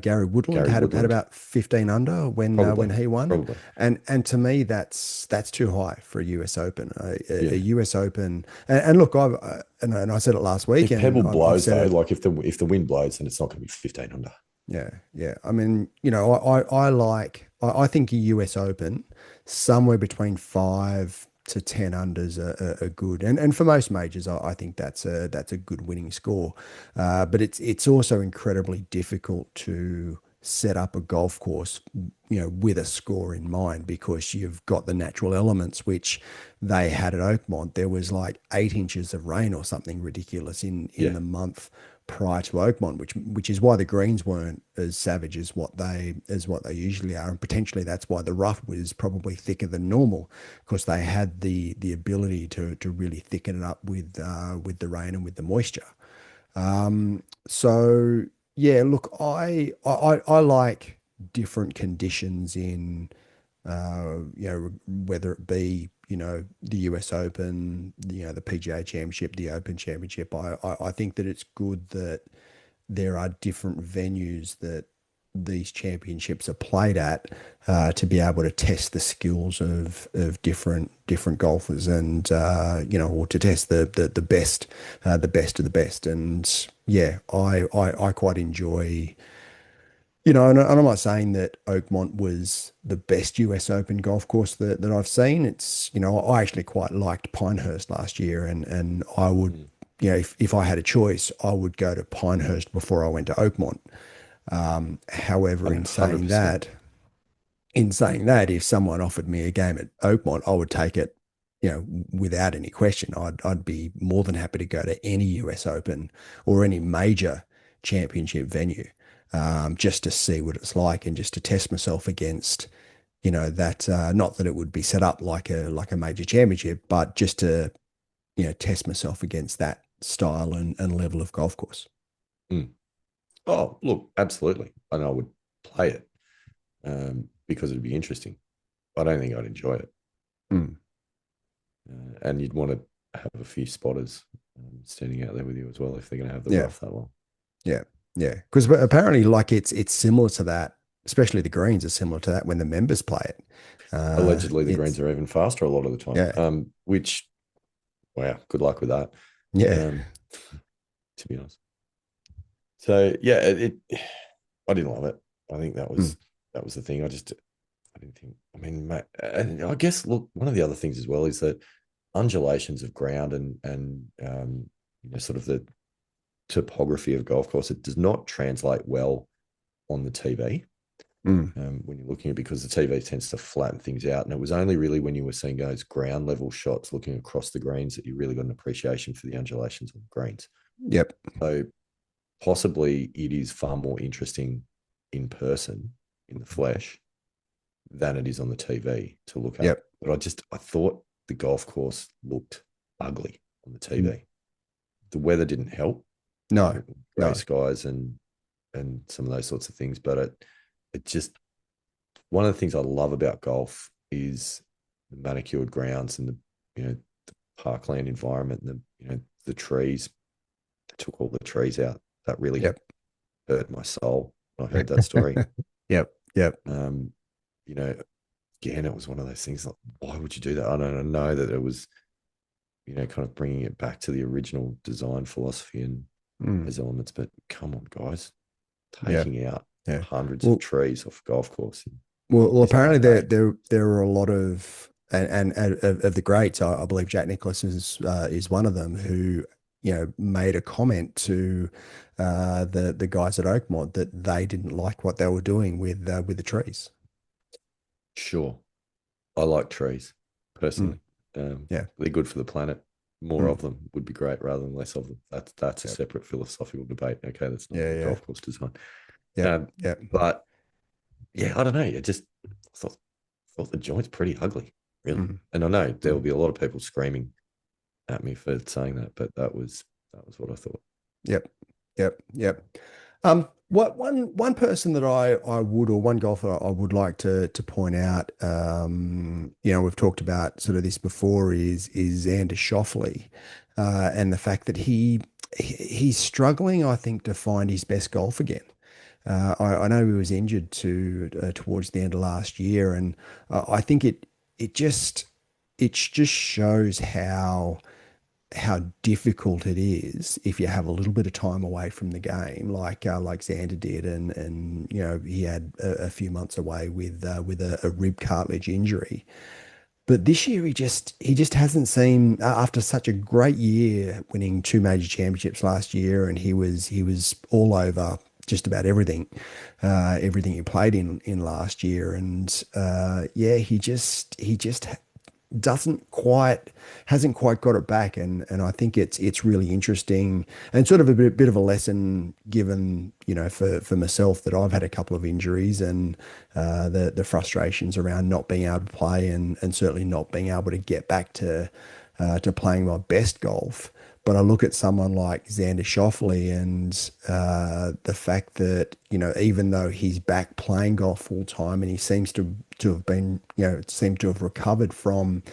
Gary Woodland Gary had Woodland, about 15 under when probably, he won, probably. and to me that's too high for a US Open. A Yeah. US Open, and look, and I said it last week, If and Pebble I've blows said though, it. like if the wind blows, then it's not going to be 15 under. Yeah, yeah. I mean, I think a US Open somewhere between 5 to 10 unders are good, and for most majors, I think that's a good winning score. But it's also incredibly difficult to set up a golf course, with a score in mind because you've got the natural elements which they had at Oakmont. There was like 8 inches of rain or something ridiculous in Yeah. the month prior to Oakmont, which is why the greens weren't as savage as what they usually are, and potentially that's why the rough was probably thicker than normal, because they had the ability to really thicken it up with the rain and with the moisture. So yeah, look, I like different conditions in whether it be, the US Open, the PGA Championship, the Open Championship. I think that it's good that there are different venues that these championships are played at, to be able to test the skills of different golfers, and or to test the best, the best of the best. And yeah, I quite enjoy. And I'm not saying that Oakmont was the best US Open golf course that I've seen. I actually quite liked Pinehurst last year, and I would, Mm. if I had a choice, I would go to Pinehurst before I went to Oakmont. However, 100%. in saying that, if someone offered me a game at Oakmont, I would take it, without any question. I'd be more than happy to go to any US Open or any major championship venue, just to see what it's like and just to test myself against, that, not that it would be set up like a major championship, but just to, test myself against that style and level of golf course. Mm. Oh, look, absolutely. And I would play it because it'd be interesting. I don't think I'd enjoy it. Mm. And you'd want to have a few spotters standing out there with you as well if they're going to have the Yeah. rough that long. Yeah, yeah. Because apparently, like it's similar to that. Especially the greens are similar to that when the members play it. Allegedly, the greens It's are even faster a lot of the time. yeah, Which, wow, good luck with that. yeah, Um, to be honest. So yeah, I didn't love it. I think mm, that was the thing. I didn't think. I mean, mate, and I guess look, one of the other things as well is that undulations of ground and sort of the topography of golf course, it does not translate well on the TV. mm, When you're looking at, because the TV tends to flatten things out. And it was only really when you were seeing those ground level shots looking across the greens that you really got an appreciation for the undulations on the greens. yep, So possibly it is far more interesting in person, in the flesh, than it is on the TV to look at. yep. But I thought the golf course looked ugly on the Mm. TV. The weather didn't help, No, grey no, skies and some of those sorts of things. But it just, one of the things I love about golf is the manicured grounds and the parkland environment and the trees. They took all the trees out. That really yep, hurt my soul when I heard that story. yep, yep. Um, you know, Again, it was one of those things like, why would you do that? I don't know that it was, kind of bringing it back to the original design philosophy and Mm, those elements. But come on, guys, yeah, taking out yeah. hundreds of Well, trees off a golf course in well, this day apparently and age. there are a lot of and of the greats. I believe Jack Nicklaus is one of them who made a comment to the guys at Oakmont that they didn't like what they were doing with the trees. Sure, I like trees Mm, personally. yeah. They're good for the planet. More Mm, of them would be great rather than less of them. That's a yep. separate philosophical debate. Okay, that's not Yeah. for Yeah. golf course design. Yep. Um, Yep. but yeah, I don't know. Thought the joint's pretty ugly, really. Mm, And I know there will mm, be a lot of people screaming at me for saying that, but that was That was what I thought. Yep. Yep. Yep. What one person that I would, or one golfer I would like to point out, we've talked about sort of this before, is Xander Schauffele, and the fact that he's struggling, I think, to find his best golf again. I know he was injured towards the end of last year, and I think it just shows how difficult it is if you have a little bit of time away from the game, like Xander did, and he had a few months away with a rib cartilage injury. But this year he just hasn't seemed, after such a great year, winning two major championships last year, and he was all over just about everything he played in last year, and yeah, he just doesn't quite hasn't quite got it back, and I think it's really interesting and sort of a bit of a lesson given, for myself, that I've had a couple of injuries, and the frustrations around not being able to play, and certainly not being able to get back to playing my best golf. But I look at someone like Xander Schauffele, and the fact that, even though he's back playing golf full time, and he seems to have been, seemed to have recovered from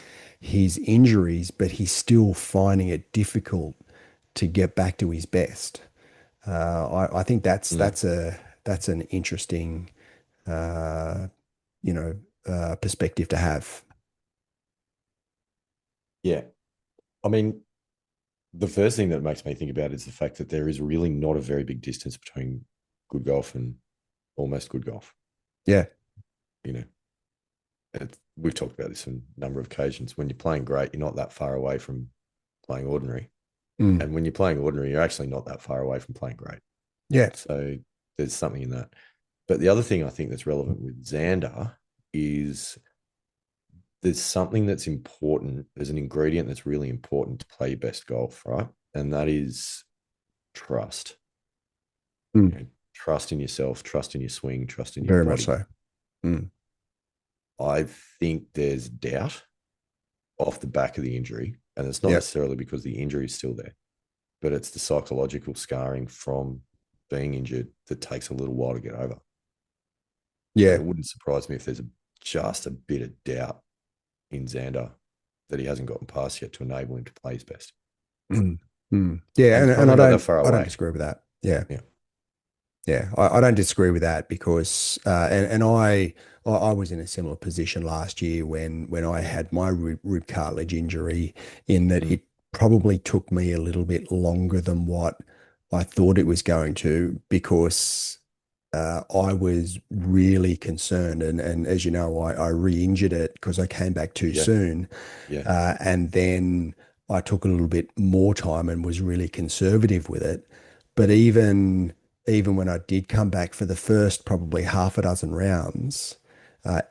his injuries, but he's still finding it difficult to get back to his best. I think Mm. that's an interesting, uh, perspective to have. Yeah. I mean, the first thing that makes me think about is the fact that there is really not a very big distance between good golf and almost good golf. Yeah. You know, we've talked about this on a number of occasions. When you're playing great, you're not that far away from playing ordinary. Mm. And when you're playing ordinary, you're actually not that far away from playing great. Yeah. So there's something in that. But the other thing I think that's relevant with Xander is there's something that's important. There's an ingredient that's really important to play your best golf, right? And that is trust. Mm. Trust in yourself, trust in your swing, trust in your Very much body. so. Mm. I think there's doubt off the back of the injury. And it's not Yeah. necessarily because the injury is still there, but it's the psychological scarring from being injured that takes a little while to get over. And Yeah. it wouldn't surprise me if there's just a bit of doubt in Xander that he hasn't gotten past yet to enable him to play his best. Mm. Mm. Yeah, And and, he's and probably I not that don't far I don't away. disagree with that. Yeah. Yeah. Yeah, I don't disagree with that, because and I was in a similar position last year when I had my rib cartilage injury, in that Mm. it probably took me a little bit longer than what I thought it was going to, because I was really concerned, and as you know, I re-injured it because I came back too Yeah. soon, Yeah. and then I took a little bit more time and was really conservative with it. But even when I did come back for the first probably half a dozen rounds,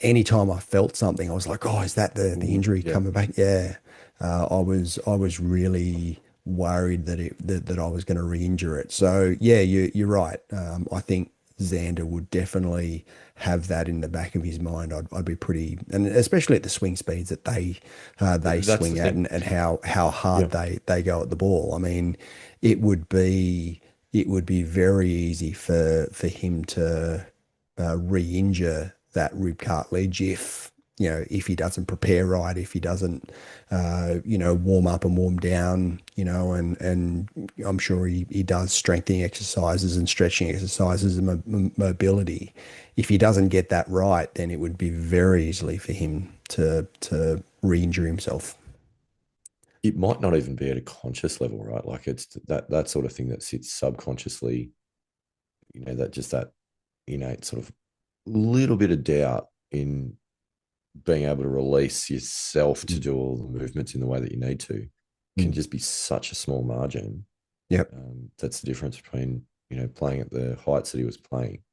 anytime I felt something, I was like, "Oh, is that the Ooh, injury yeah. coming back?" Yeah, I was really worried that I was going to re-injure it. So yeah, you're right. I think Xander would definitely have that in the back of his mind. I'd be pretty, and especially at the swing speeds that they That's the swing at, thing. and how Yeah. hard they go at the ball. I mean, it would be it would be very easy for him to re-injure that rib cartilage if he doesn't prepare right, if he doesn't warm up and warm down, and I'm sure he does strengthening exercises and stretching exercises and mobility. If he doesn't get that right, then it would be very easily for him to re-injure himself. It might not even be at a conscious level, right? Like it's that sort of thing that sits subconsciously, that innate sort of little bit of doubt in being able to release yourself to Mm. do all the movements in the way that you need to can Mm. just be such a small margin. Yep. That's the difference between playing at the heights that he was playing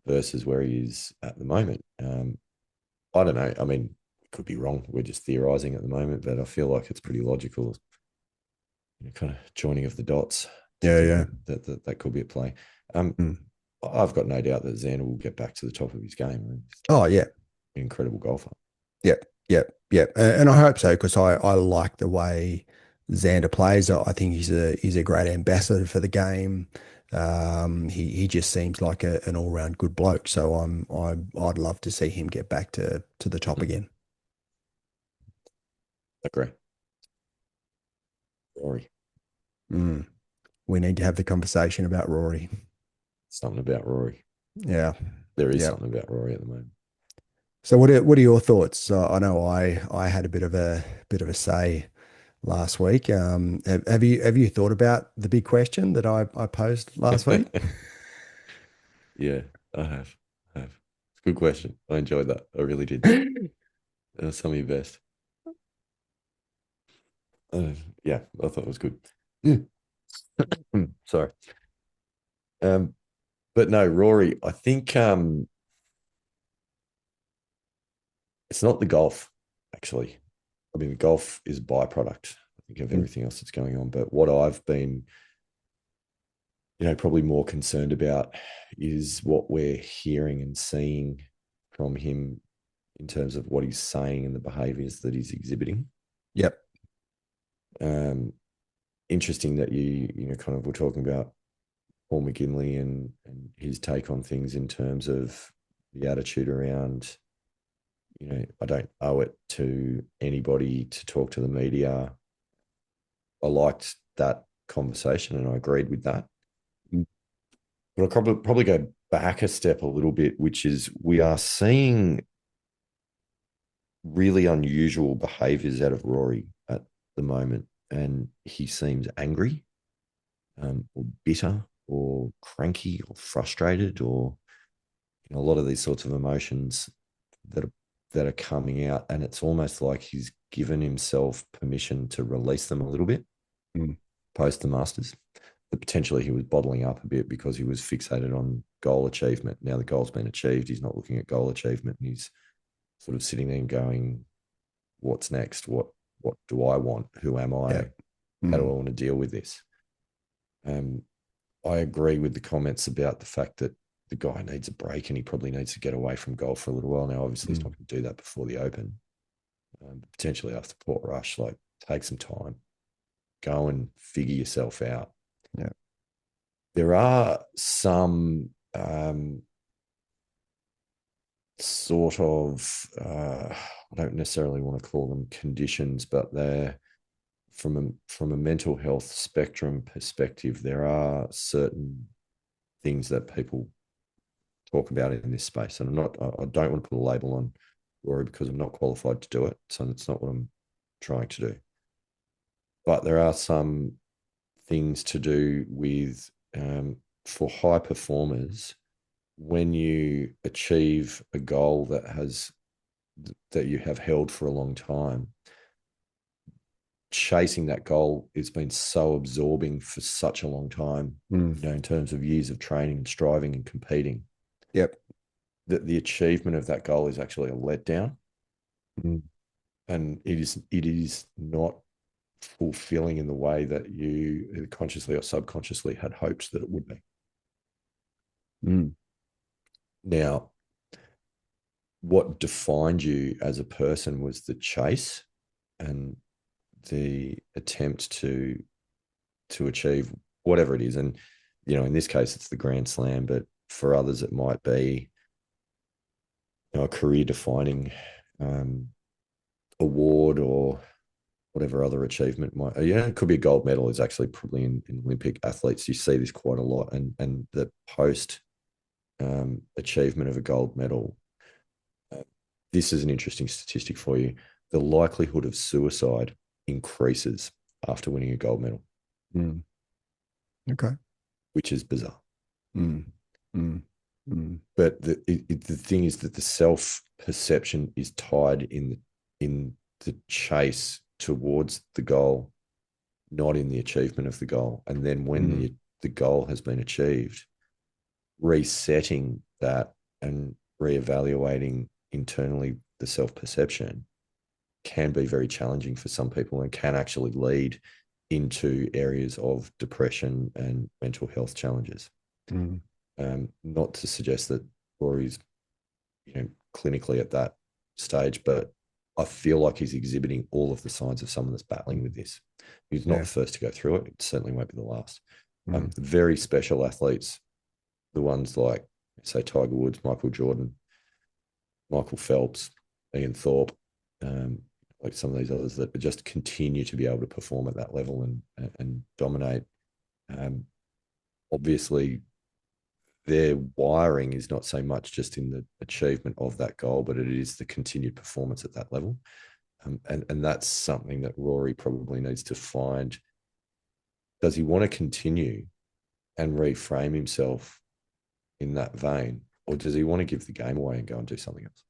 versus where he is at the moment. I don't know. I mean, could be wrong. We're just theorizing at the moment, but I feel like it's pretty logical, kind of joining of the dots to Yeah. think Yeah. that could be at play. Um, Mm. I've got no doubt that Xander will get back to the top of his game. I mean, he's Oh yeah. an incredible golfer. Yep, yep, yep. And I hope so, because I like the way Xander plays, I think he's a great ambassador for the game. He just seems like an all round good bloke. So I'd love to see him get back to the top Mhm. again. Agree. Rory. Mm. We need to have the conversation about Rory. Something about Rory. Yeah. There is Yeah. something about Rory at the moment. So what are your thoughts? I know I had a bit of a say last week. Have you thought about the big question that I posed last week? Yeah, I have. I have. It's a good question. I enjoyed that. I really did. That was some of your best. Yeah, I thought it was good. Mm. Sorry. Um, but no, Rory, I think it's not the golf, actually. I mean, golf is a byproduct, I think, of Mm, everything else that's going on. But what I've been, probably more concerned about is what we're hearing and seeing from him in terms of what he's saying and the behaviors that he's exhibiting. Yep. Um, Interesting that you kind of were talking about Paul McGinley and his take on things in terms of the attitude around, I don't owe it to anybody to talk to the media. I liked that conversation and I agreed with that. Mm, But I'll probably go back a step a little bit, which is we are seeing really unusual behaviors out of Rory at the moment. And he seems angry, or bitter or cranky or frustrated, or a lot of these sorts of emotions that are coming out. And it's almost like he's given himself permission to release them a little bit mm, post the Masters. But potentially he was bottling up a bit because he was fixated on goal achievement. Now the goal's been achieved. He's not looking at goal achievement, and he's sort of sitting there and going, what's next? What do I want? Who am yeah. I? How do I Mm, want to deal with this? Um, I agree with the comments about the fact that the guy needs a break and he probably needs to get away from golf for a little while. Now, obviously, he's mm, not going to do that before the Open, potentially after Portrush. Like, take some time, go and figure yourself out. yeah. There are some sort of, I don't necessarily want to call them conditions, but they're from a mental health spectrum perspective. There are certain things that people talk about in this space. And I don't want to put a label on Rory because I'm not qualified to do it. So that's not what I'm trying to do. But there are some things to do with, for high performers, when you achieve a goal that you have held for a long time, chasing that goal has been so absorbing for such a long time, Mm, in terms of years of training and striving and competing, yep. that the achievement of that goal is actually a letdown, Mm, and it is not fulfilling in the way that you consciously or subconsciously had hoped that it would be. mm, Now, what defined you as a person was the chase and the attempt to achieve whatever it is. And in this case, it's the Grand Slam, but for others, it might be a career-defining um, award or whatever other achievement might. It could be a gold medal. Is actually probably in Olympic athletes. You see this quite a lot, and the post achievement of a gold medal. Uh, this is an interesting statistic for you. The likelihood of suicide increases after winning a gold medal, mm. Okay. which is bizarre. Mm, mm, mm, But the thing is that the self perception is tied in the chase towards the goal, not in the achievement of the goal. And then when mm, the goal has been achieved, resetting that and reevaluating internally the self perception can be very challenging for some people and can actually lead into areas of depression and mental health challenges. mm, Not to suggest that Rory's, clinically at that stage, but I feel like he's exhibiting all of the signs of someone that's battling with this. He's not Yeah. the first to go through it. It certainly won't be the last. Mm. Very special athletes, the ones like, say, Tiger Woods, Michael Jordan, Michael Phelps, Ian Thorpe, um, like some of these others that just continue to be able to perform at that level and dominate. Um, Obviously, their wiring is not so much just in the achievement of that goal, but it is the continued performance at that level. And that's something that Rory probably needs to find. Does he want to continue and reframe himself in that vein, or does he want to give the game away and go and do something else?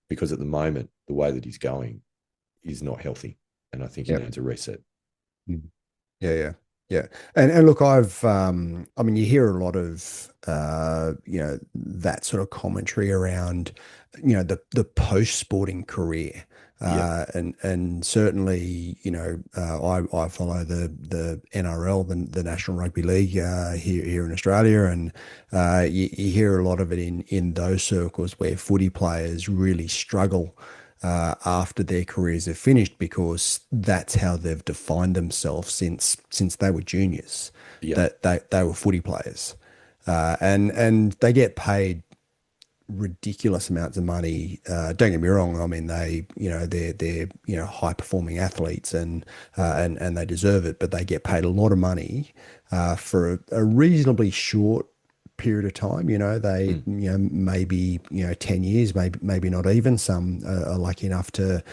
Because at the moment, the way that he's going is not healthy, and I think he Yeah. needs a reset. Mm. Yeah, yeah, yeah. And look, I mean, you hear a lot of that sort of commentary around, the post-sporting career. Yeah, And certainly, I follow the NRL, the National Rugby League, here in Australia, and you hear a lot of it in those circles where footy players really struggle after their careers are finished, because that's how they've defined themselves since they were juniors, yeah, that they were footy players, and they get paid ridiculous amounts of money. Don't get me wrong. I mean, they're high performing athletes, and they deserve it, but they get paid a lot of money for a reasonably short period of time. mm, Maybe 10 years, maybe not even. Some are lucky enough to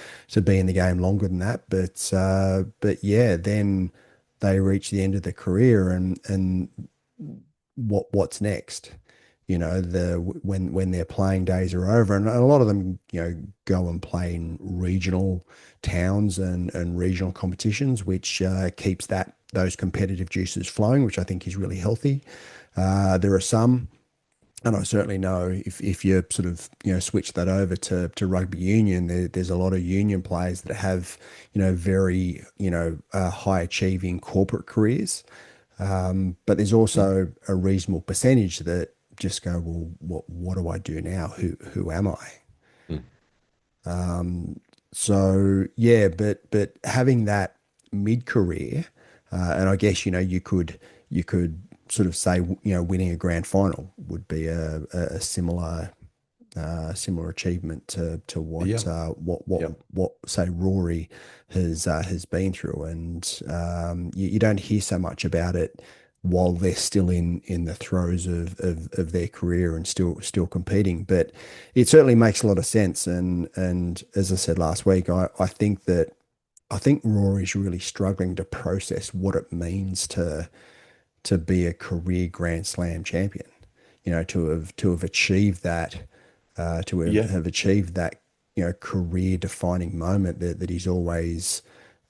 be in the game longer than that, but yeah, then they reach the end of their career, and what's next? When their playing days are over, and a lot of them go and play in regional towns and regional competitions, which keeps those competitive juices flowing, which I think is really healthy. There are some, and I certainly know if you sort of switch that over to rugby union, there's a lot of union players that have very high achieving corporate careers, but there's mm, also a reasonable percentage that just go, well, what do I do now? Who am I? mm. So yeah, but having that mid career, and I guess you could sort of say winning a grand final would be a similar achievement to Yeah, yeah, what say Rory has been through, and you don't hear so much about it while they're still in the throes of their career and still competing. But it certainly makes a lot of sense, and as I said last week, I think Rory's really struggling to process what it means to be a career Grand Slam champion. To have achieved that, to have, yeah, have achieved that, career defining moment that he's always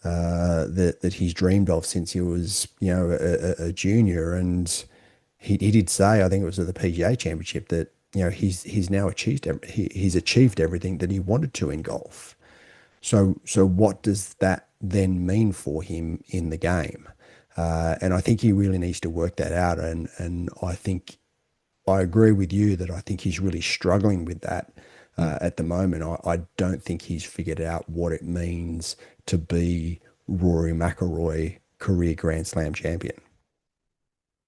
that he's dreamed of since he was, a junior. And he did say, I think it was at the PGA Championship, that he's now he's achieved everything that he wanted to in golf. So what does that then mean for him in the game? And I think he really needs to work that out. And I think I agree with you that I think he's really struggling with that mm. at the moment. I don't think he's figured out what it means to be Rory McIlroy, career Grand Slam champion.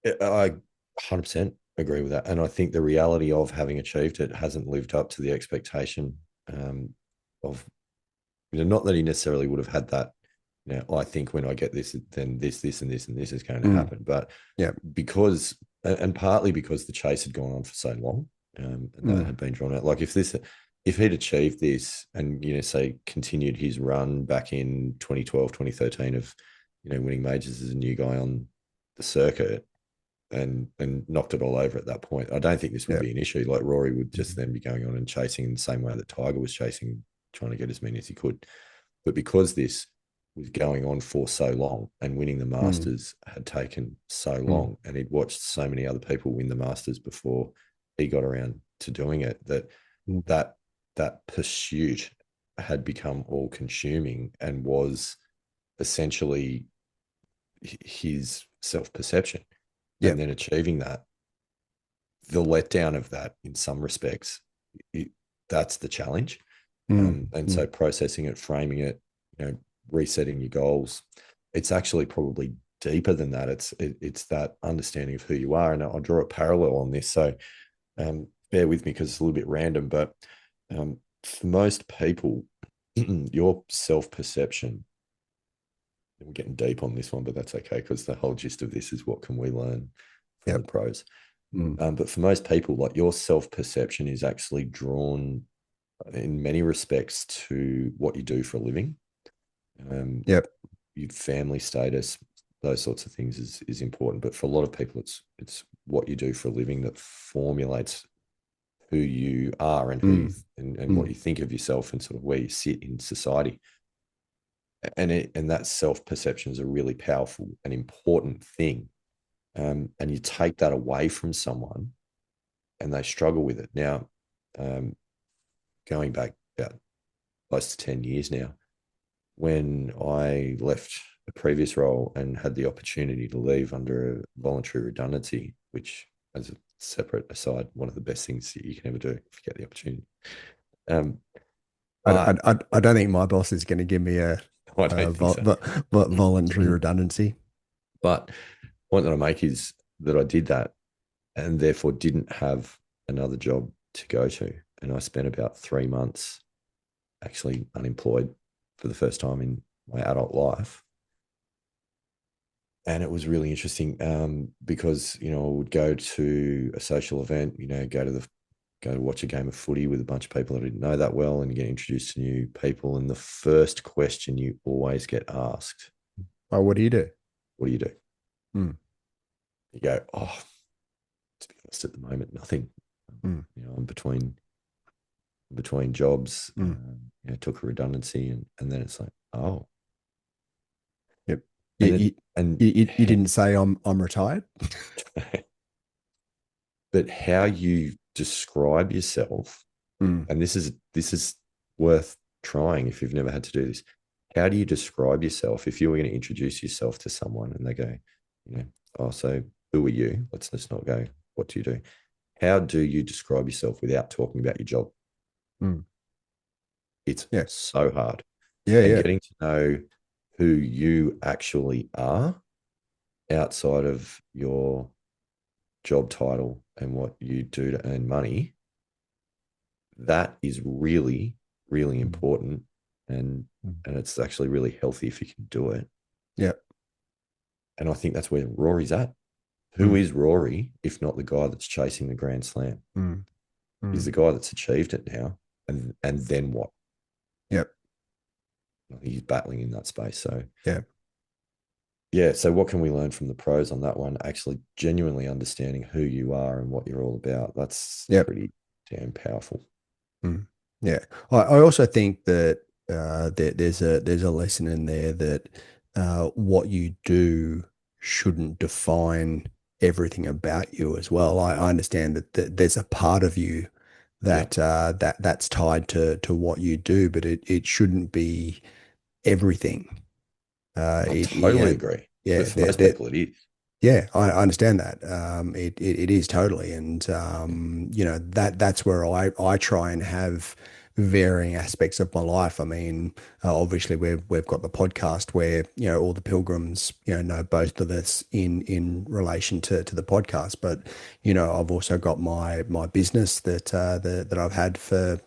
I 100% agree with that, and I think the reality of having achieved it hasn't lived up to the expectation, of not that he necessarily would have had that. I think when I get this, then this, and this, and this is going to Mm, happen. But yeah. because, and partly because the chase had gone on for so long, and that Mm, had been drawn out. Like if he'd achieved this and, say continued his run back in 2012, 2013 of, winning majors as a new guy on the circuit, and knocked it all over at that point, I don't think this would yeah. be an issue. Like Rory would just Mm, then be going on and chasing in the same way that Tiger was chasing, trying to get as many as he could. But because this was going on for so long and winning the mm, Masters had taken so mm, long, and he'd watched so many other people win the Masters before he got around to doing it, mm. that that pursuit had become all consuming and was essentially his self perception. Yeah. And then achieving that, the letdown of that in some respects, it, that's the challenge. And so processing it, framing it, resetting your goals, it's actually probably deeper than that. It's that understanding of who you are. And I'll draw a parallel on this. So bear with me because it's a little bit random, but for most people, your self-perception, we're getting deep on this one, but that's okay because the whole gist of this is what can we learn from the pros. But for most people, like your self-perception is actually drawn in many respects to what you do for a living. Your family status, those sorts of things is important. But for a lot of people, it's what you do for a living that formulates who you are and who and what you think of yourself and sort of where you sit in society. And that self-perception is a really powerful and important thing. And you take that away from someone and they struggle with it. Now, going back about close to 10 years now, when I left a previous role and had the opportunity to leave under a voluntary redundancy, which, as a separate aside, one of the best things that you can ever do if you get the opportunity. I don't think my boss is going to give me a voluntary redundancy. But the point that I make is that I did that and therefore didn't have another job to go to. And I spent about 3 months actually unemployed for the first time in my adult life. And it was really interesting because, I would go to a social event, go to watch a game of footy with a bunch of people that I didn't know that well and get introduced to new people. And the first question you always get asked, oh, what do you do? What do you do? You go, oh, to be honest, at the moment, nothing. I'm between jobs, took a redundancy and then it's like, oh. Yep. You didn't say I'm retired. But how you describe yourself, and this is worth trying if you've never had to do this. How do you describe yourself if you were going to introduce yourself to someone and they go, oh, so who are you? Let's just not go, what do you do? How do you describe yourself without talking about your job? It's so hard. Getting to know who you actually are outside of your job title and what you do to earn money, that is really, really important. And it's actually really healthy if you can do it. And I think that's where Rory's at. Who is Rory if not the guy that's chasing the Grand Slam? He's the guy that's achieved it now. And then what? He's battling in that space. So so what can we learn from the pros on that one? Actually genuinely understanding who you are and what you're all about. That's pretty damn powerful. I also think that there's a lesson in there that what you do shouldn't define everything about you as well. I understand that there's a part of you that that's tied to what you do, but it shouldn't be everything. I totally agree. But for most people, it is. Yeah, I understand that. It is totally, and that's where I try and have varying aspects of my life. I mean, obviously we've got the podcast where all the pilgrims know both of us in relation to the podcast, but I've also got my business that I've had for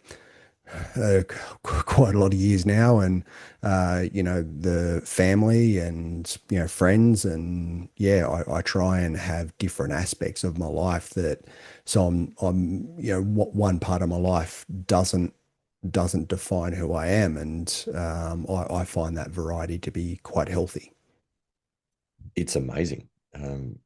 quite a lot of years now, and the family and friends, and I try and have different aspects of my life that, so I'm what one part of my life doesn't define who I am, and I find that variety to be quite healthy. It's amazing, and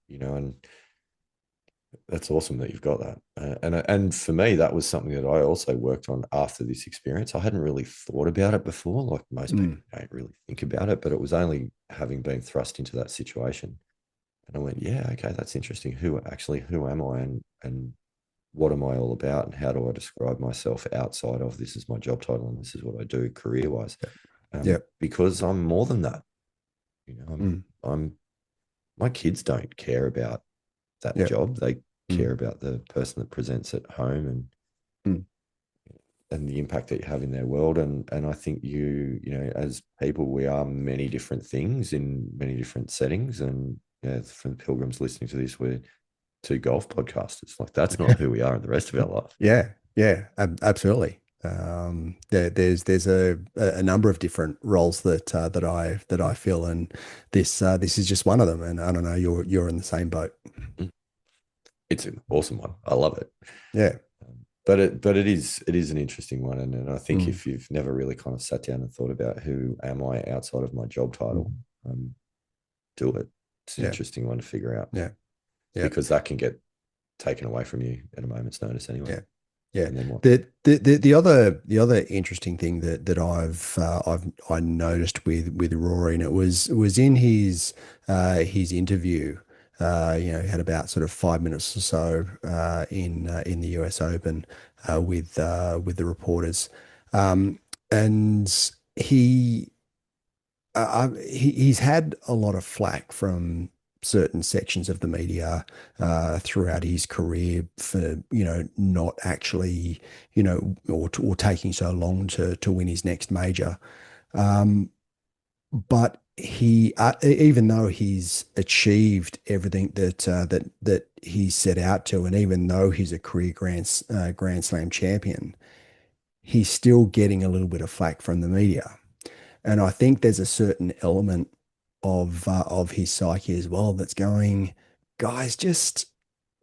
that's awesome that you've got that. And for me, that was something that I also worked on after this experience. I hadn't really thought about it before. Like most people don't really think about it, but it was only having been thrust into that situation. And I went, yeah, okay, that's interesting. Who am I and what am I all about? And how do I describe myself outside of this is my job title and this is what I do career-wise? Because I'm more than that. I'm my kids don't care about that job. They care about the person that presents at home, and and the impact that you have in their world. And I think as people, we are many different things in many different settings. And from the pilgrims listening to this, we're two golf podcasters. Like, that's not who we are in the rest of our life. Yeah, yeah, absolutely. There's a number of different roles that I fill, and this is just one of them. And I don't know, you're in the same boat. It's an awesome one. I love it. Yeah. But it is an interesting one. And I think Mm. if you've never really kind of sat down and thought about who am I outside of my job title, do it. It's an Yeah. interesting one to figure out. Yeah. Yeah. Because that can get taken away from you at a moment's notice anyway. Yeah. Yeah. And then what? The other interesting thing that I noticed with Rory, and it was in his interview. He had about sort of 5 minutes or so in the US Open with the reporters, and he's had a lot of flack from certain sections of the media throughout his career for not actually or taking so long to win his next major. Um, but even though he's achieved everything that he set out to, and even though he's a career Grand Slam champion, he's still getting a little bit of flack from the media. And I think there's a certain element of his psyche as well that's going, guys, just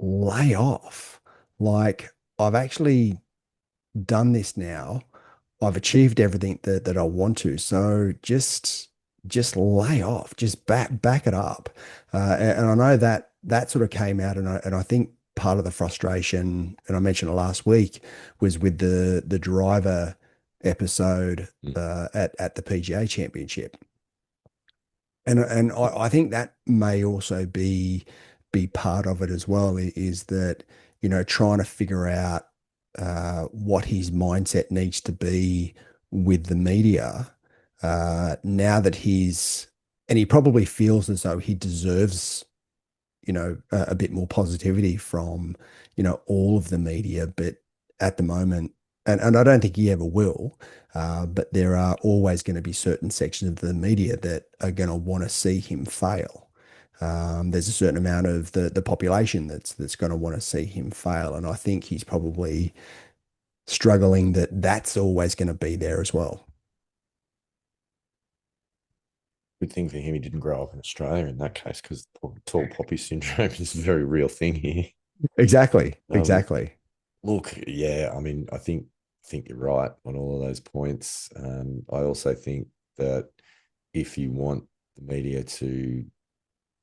lay off. Like, I've actually done this now. I've achieved everything that I want to. So just lay off. Just back it up. And I know that sort of came out, and I think part of the frustration, and I mentioned it last week, was with the driver episode at the PGA Championship. And I think that may also be part of it as well, is that, trying to figure out what his mindset needs to be with the media now that and he probably feels as though he deserves, a bit more positivity from, all of the media, but at the moment, and I don't think he ever will, but there are always going to be certain sections of the media that are going to want to see him fail. There's a certain amount of the population that's going to want to see him fail, and I think he's probably struggling that's always going to be there as well. Good thing for him he didn't grow up in Australia in that case, because tall poppy syndrome is a very real thing here. Exactly. Exactly. Look, yeah, I mean, I think you're right on all of those points. I also think that if you want the media to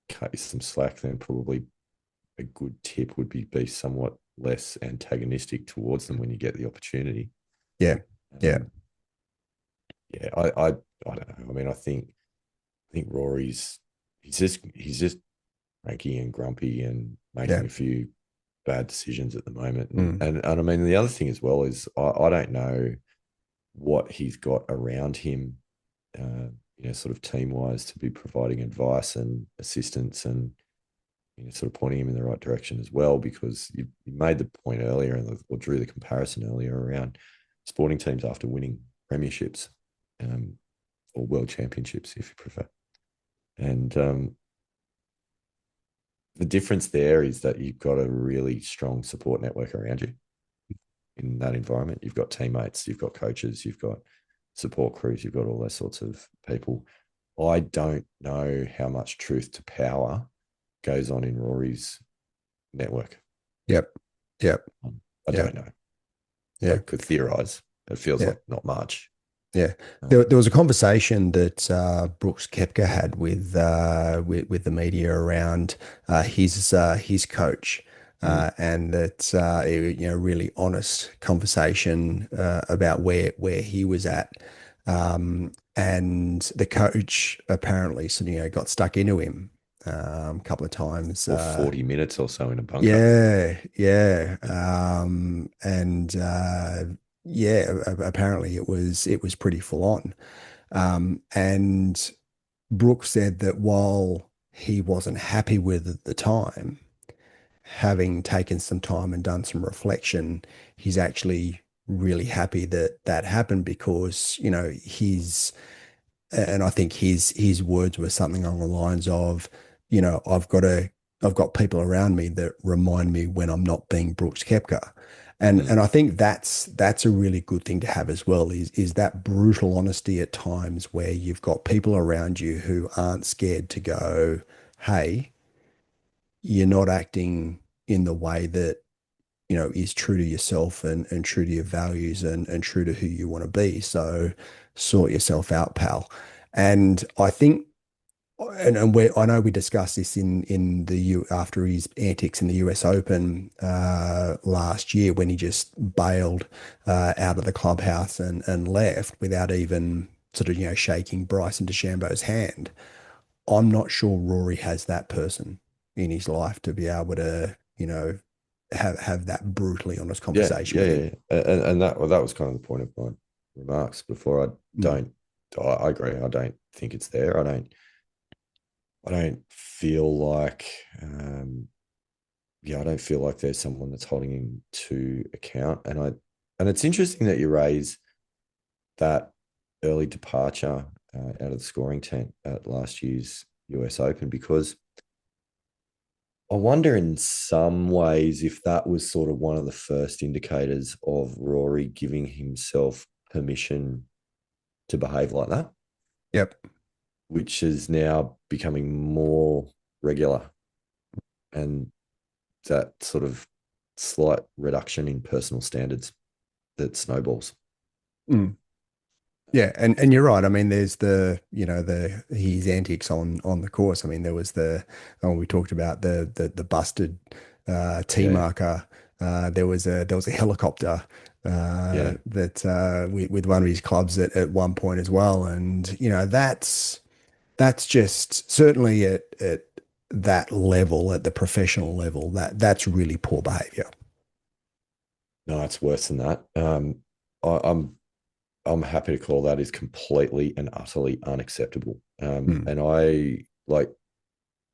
cut you some slack, then probably a good tip would be somewhat less antagonistic towards them when you get the opportunity. Yeah. Yeah. Yeah, I don't know. I mean, I think Rory's he's just cranky and grumpy and making a few bad decisions at the moment. And I mean, the other thing as well is I don't know what he's got around him, sort of team wise, to be providing advice and assistance and sort of pointing him in the right direction as well. Because you made the point earlier or drew the comparison earlier around sporting teams after winning premierships, or world championships, if you prefer. And the difference there is that you've got a really strong support network around you in that environment. You've got teammates, you've got coaches, you've got support crews, you've got all those sorts of people. I don't know how much truth to power goes on in Rory's network. Yep. I don't know. Yeah. I could theorize. It feels like not much. Yeah, there was a conversation that Brooks Koepka had with the media around his coach, and that really honest conversation about where he was at, and the coach apparently got stuck into him a couple of times, or 40 minutes or so in a bunker. Yeah. And apparently it was pretty full on. And Brooks said that while he wasn't happy with it at the time, having taken some time and done some reflection, he's actually really happy that that happened because, you know, and I think his words were something along the lines of, you know, I've got people around me that remind me when I'm not being Brooks Koepka. And Mm. I think that's a really good thing to have as well, is that brutal honesty at times where you've got people around you who aren't scared to go, hey, you're not acting in the way that, you know, is true to yourself and true to your values and true to who you want to be. So sort yourself out, pal. And I think, I know we discussed this in the U after his antics in the US Open last year when he just bailed out of the clubhouse and left without even sort of, you know, shaking Bryson DeChambeau's hand. I'm not sure Rory has that person in his life to be able to, you know, have that brutally honest Yeah, conversation yeah, with yeah, him. yeah. And that, well, that was kind of the point of my remarks before. Mm, I agree. I don't think it's there. I don't feel like, yeah, I don't feel like there's someone that's holding him to account. And it's interesting that you raise that early departure out of the scoring tent at last year's US Open, because I wonder in some ways if that was sort of one of the first indicators of Rory giving himself permission to behave like that, yep. which is now becoming more regular. And that sort of slight reduction in personal standards that snowballs. Mm. Yeah, and you're right. I mean, there's the, you know, the his antics on the course. I mean, there was we talked about the busted T Yeah. marker. There was a helicopter Yeah. that with one of his clubs at one point as well. And you know, that's just certainly at that level, at the professional level, that's really poor behavior. No, it's worse than that. I, I'm happy to call that is completely and utterly unacceptable. Mm, And I like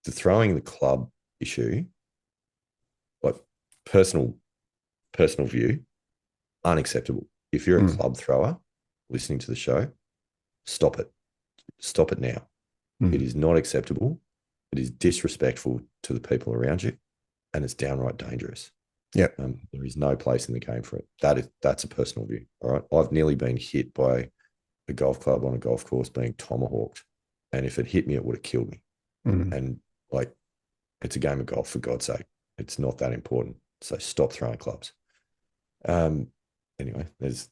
the throwing the club issue, like personal personal view, unacceptable. If you're a mm, club thrower listening to the show, stop it. Stop it now. It mm. is not acceptable. It is disrespectful to the people around you, and it's downright dangerous. Yep. There is no place in the game for it. That's a personal view. All right, I've nearly been hit by a golf club on a golf course being tomahawked, and if it hit me, it would have killed me. Mm. And like, it's a game of golf, for God's sake. It's not that important. So stop throwing clubs. Um, anyway, there's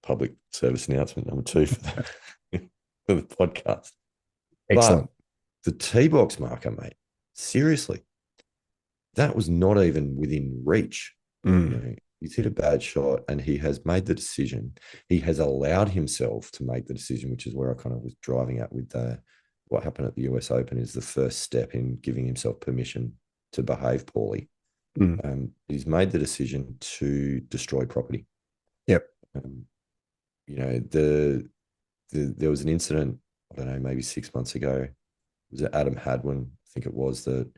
public service announcement number two for for the podcast. But Excellent. the tee box marker, mate, seriously, that was not even within reach. You Mm. know, he's hit a bad shot and he has made the decision. He has allowed himself to make the decision, which is where I kind of was driving at with what happened at the US Open is the first step in giving himself permission to behave poorly. Mm. He's made the decision to destroy property. Yep. Um, you know, there was an incident, I don't know, maybe 6 months ago. Was it Adam Hadwin? I think it was, that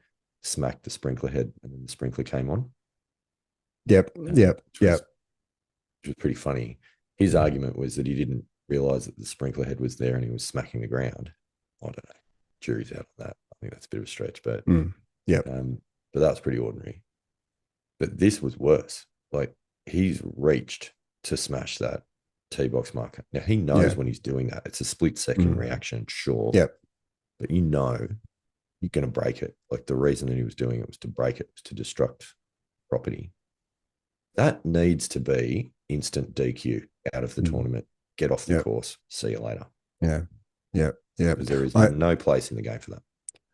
smacked the sprinkler head and then the sprinkler came on, Yep. Yep. which was Yep. pretty funny. His argument was that he didn't realize that the sprinkler head was there and he was smacking the ground. I don't know. Jury's out on that. I think that's a bit of a stretch, Mm. Yep. but that was pretty ordinary. But this was worse. Like, he's reached to smash that tee box marker. Now he knows Yeah. when he's doing that. It's a split second Mm. reaction, sure, Yep. but you know you're going to break it. Like, the reason that he was doing it was to break it, was to destruct property. That needs to be instant DQ out of the Mm. tournament. Get off the Yep. course. See you later. Yeah. Yep. Yep. Because there is I, no place in the game for that.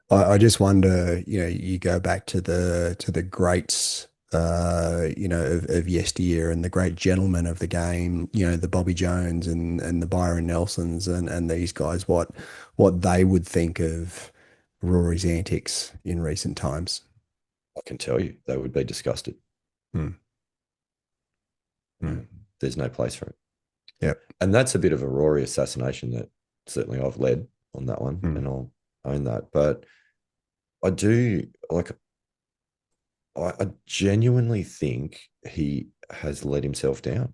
I just wonder, you know, you go back to the greats, you know, of yesteryear and the great gentlemen of the game, you know, the Bobby Jones and the Byron Nelsons and these guys, what they would think of Rory's antics in recent times. I can tell you, they would be disgusted. Mm. Mm. There's no place for it. Yep. And that's a bit of a Rory assassination that certainly I've led on that one, Mm. and I'll own that. But I do like, I genuinely think he has let himself down.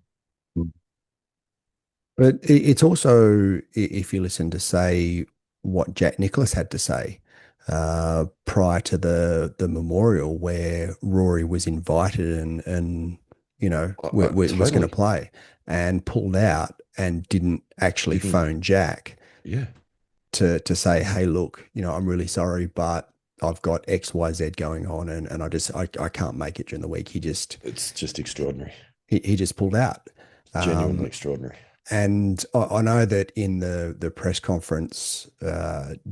But it's also, if you listen to say what Jack Nicklaus had to say prior to the memorial, where Rory was invited and was going to Totally play and pulled out and didn't actually didn't. phone Jack Yeah, to say, hey, look, I'm really sorry, but I've got X, Y, Z going on, and I can't make it during the week. it's just extraordinary, He just pulled out. genuinely Um, extraordinary. and I know that in the press conference,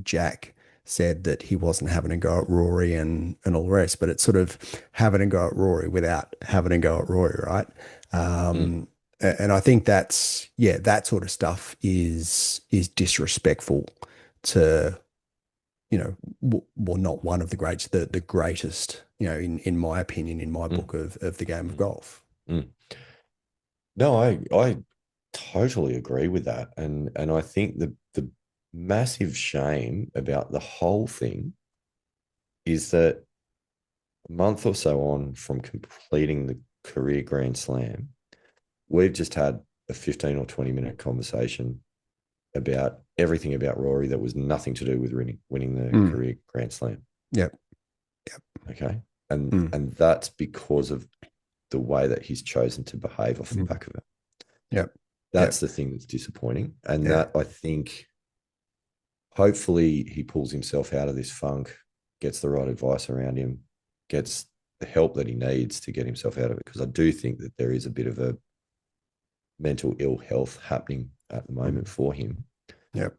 Jack said that he wasn't having a go at Rory and all the rest, but it's sort of having a go at Rory without having a go at Rory, right? Mm, And I think that sort of stuff is disrespectful to, well, not one of the greats, the greatest, in my opinion, in my mm, book of the game of mm, golf. mm. No, I totally agree with that, and I think the massive shame about the whole thing is that a month or so on from completing the career Grand Slam, we've just had a 15 or 20-minute conversation about everything about Rory that was nothing to do with winning the Mm. career Grand Slam. Yep. Yep. Okay. And Mm. and that's because of the way that he's chosen to behave off the Mm. back of it. Yep. That's Yep. the thing that's disappointing. And Yeah. that I think hopefully he pulls himself out of this funk, gets the right advice around him, gets the help that he needs to get himself out of it. Because I do think that there is a bit of a mental ill health happening at the moment Mm. for him. Yep.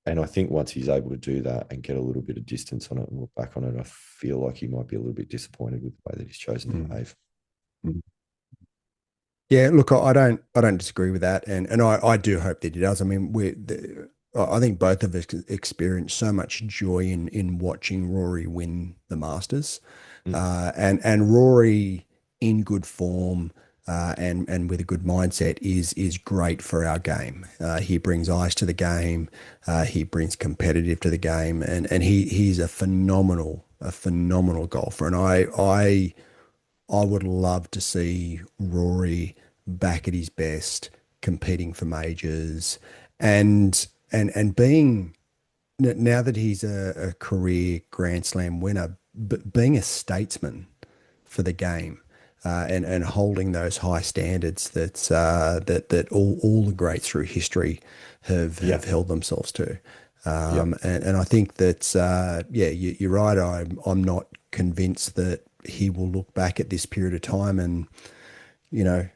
And I think once he's able to do that and get a little bit of distance on it and look back on it, I feel like he might be a little bit disappointed with the way that he's chosen to Mm. behave. Mm. Yeah, look, I don't disagree with that, and I do hope that he does. I mean, I think both of us experienced so much joy in watching Rory win the Masters, Mm. and Rory in good form. And with a good mindset is great for our game. He brings ice to the game. He brings competitive to the game, and he's a phenomenal golfer. And I would love to see Rory back at his best, competing for majors, and being now that he's a career Grand Slam winner, but being a statesman for the game, and holding those high standards that all the greats through history Yeah. have held themselves to. Yeah. And I think that yeah, you're right. I'm not convinced that he will look back at this period of time and you know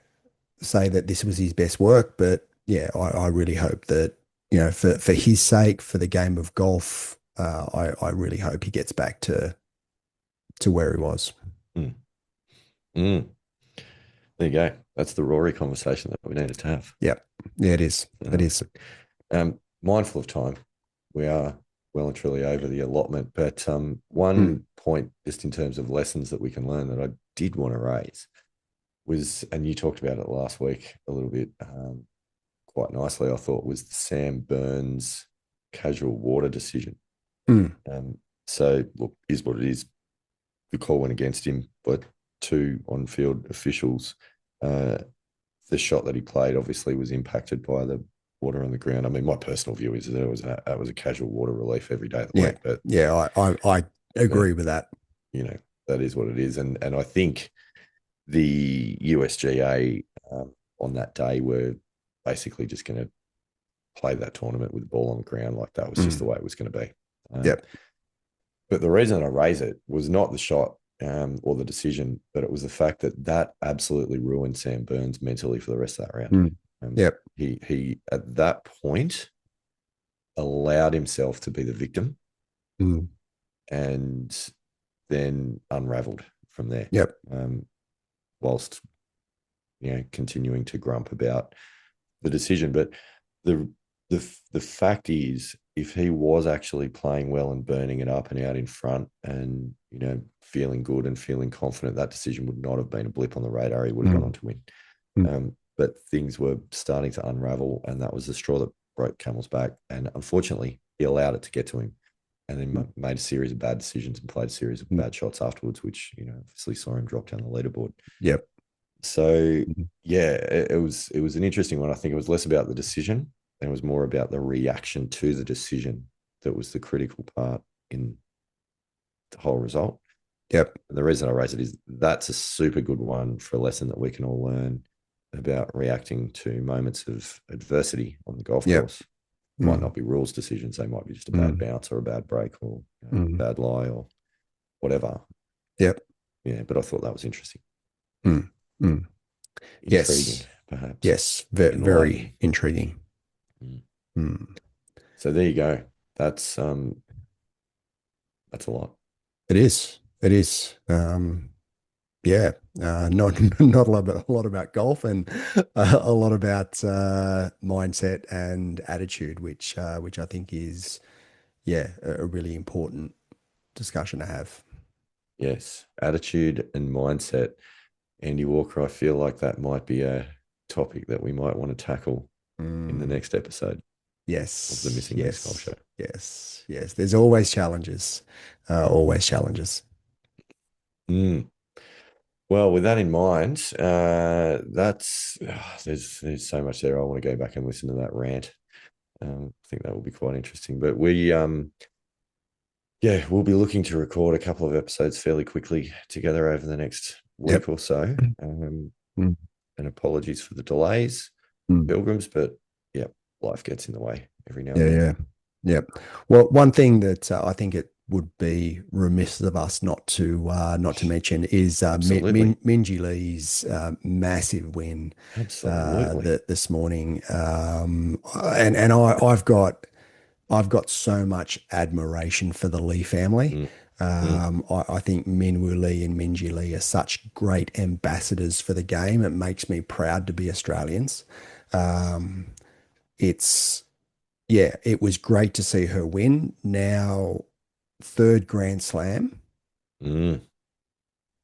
say that this was his best work. But yeah, I really hope that for his sake, for the game of golf, I really hope he gets back to where he was. Mm. Mm. There you go. That's the Rory conversation that we needed to have. Yeah, yeah, it is. It is. Mindful of time, we are well and truly over the allotment. But Mm, one point, just in terms of lessons that we can learn, that I did want to raise was, and you talked about it last week a little bit, quite nicely, I thought, was the Sam Burns casual water decision. mm, Um, so, look, is what it is. The call went against him, but two on-field officials. Uh, the shot that he played obviously was impacted by the water on the ground. I mean, my personal view is that it was a casual water relief every day of the yeah, week, but yeah. I uh, agree with that. you know that is what it is, and I think the USGA on that day were basically just going to play that tournament with the ball on the ground, like that was just the Mm, way it was going to be. yep. But the reason I raise it was not the shot or the decision, but it was the fact that that absolutely ruined Sam Burns mentally for the rest of that round. Mm, yep. He at that point allowed himself to be the victim Mm, and then unraveled from there. yep. Um, whilst continuing to grump about the decision, but the the fact is, if he was actually playing well and burning it up and out in front, and feeling good and feeling confident, that decision would not have been a blip on the radar. He would have gone on Mm, to win. mm, But things were starting to unravel, and that was the straw that broke camel's back. And unfortunately, he allowed it to get to him, and then made a series of bad decisions and played a series of mm, bad shots afterwards, which obviously saw him drop down the leaderboard. yep. So Mhm. yeah, it was an interesting one. I think it was less about the decision and it was more about the reaction to the decision that was the critical part in the whole result. Yep. And the reason I raise it is that's a super good one for a lesson that we can all learn about reacting to moments of adversity on the golf Yep. course. Might Mm. not be rules decisions, they might be just a bad Mm. bounce or a bad break or Mm. bad lie or whatever. Yep. Yeah, but I thought that was interesting, Mm. Mm. intriguing, Yes. perhaps Yes. Very enlightening. intriguing. Mm. Mm. So there you go. That's a lot. It is. It is. Yeah. Not not a lot about golf and a lot about mindset and attitude, which I think is yeah a really important discussion to have. Yes, attitude and mindset. Andy Walker, I feel like that might be a topic that we might want to tackle in the Mm. next episode of the Yes. Missing Links Golf Yes. Show. Yes. Yes. There's always challenges. Always challenges. Mm. Well, with that in mind, there's so much there. I want to go back and listen to that rant. I think that will be quite interesting. But yeah, we'll be looking to record a couple of episodes fairly quickly together over the next week Yep. or so. Mm. And apologies for the delays, Mm. pilgrims, but yeah, life gets in the way every now and Yeah, then. yeah, yeah. Well, one thing that I think it would be remiss of us not to mention is Absolutely. Minjee Lee's massive win Absolutely. this morning, and I've got so much admiration for the Lee family. Mm, mm, I think Minwoo Lee and Minjee Lee are such great ambassadors for the game. It makes me proud to be Australians. Um, it's yeah, it was great to see her win. Now, third Grand Slam. mm,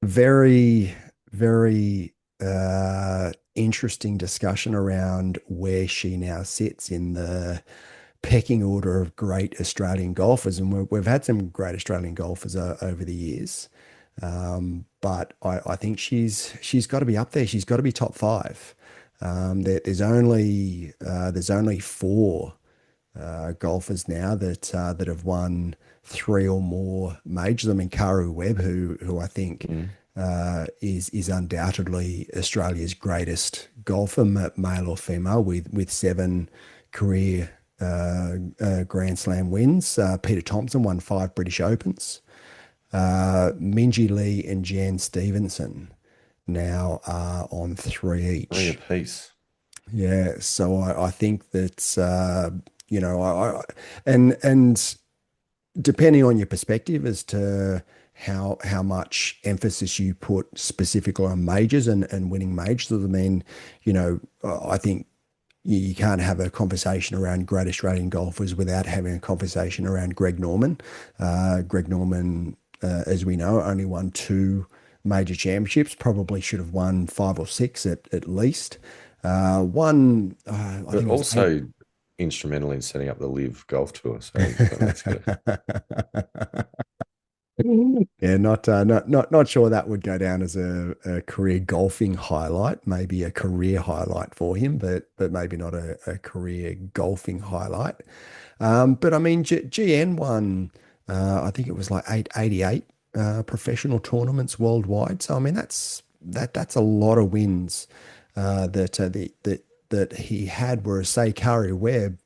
Very, very interesting discussion around where she now sits in the pecking order of great Australian golfers. And we've had some great Australian golfers over the years. But I think she's got to be up there. She's got to be top five. There's only four golfers now that have won three or more majors. I mean, Karu Webb, who I think mm. is undoubtedly Australia's greatest golfer, male or female, with seven career Grand Slam wins. Peter Thompson won five British Opens. Minjee Lee and Jan Stevenson now are on three Three each. apiece. Yeah, so I think that you know and depending on your perspective as to how much emphasis you put specifically on majors and winning majors. I mean, I think you can't have a conversation around great Australian golfers without having a conversation around Greg Norman. Greg Norman, as we know, only won two major championships. Probably should have won five or six at least. I But think it was eight. also instrumental in setting up the Live Golf Tour. So I mean, that's good. Yeah, not sure that would go down as a career golfing highlight. Maybe a career highlight for him, but maybe not a career golfing highlight. But I mean, GN won. I think it was like 888 professional tournaments worldwide. So I mean, that's a lot of wins that he had. Whereas say Kari Webb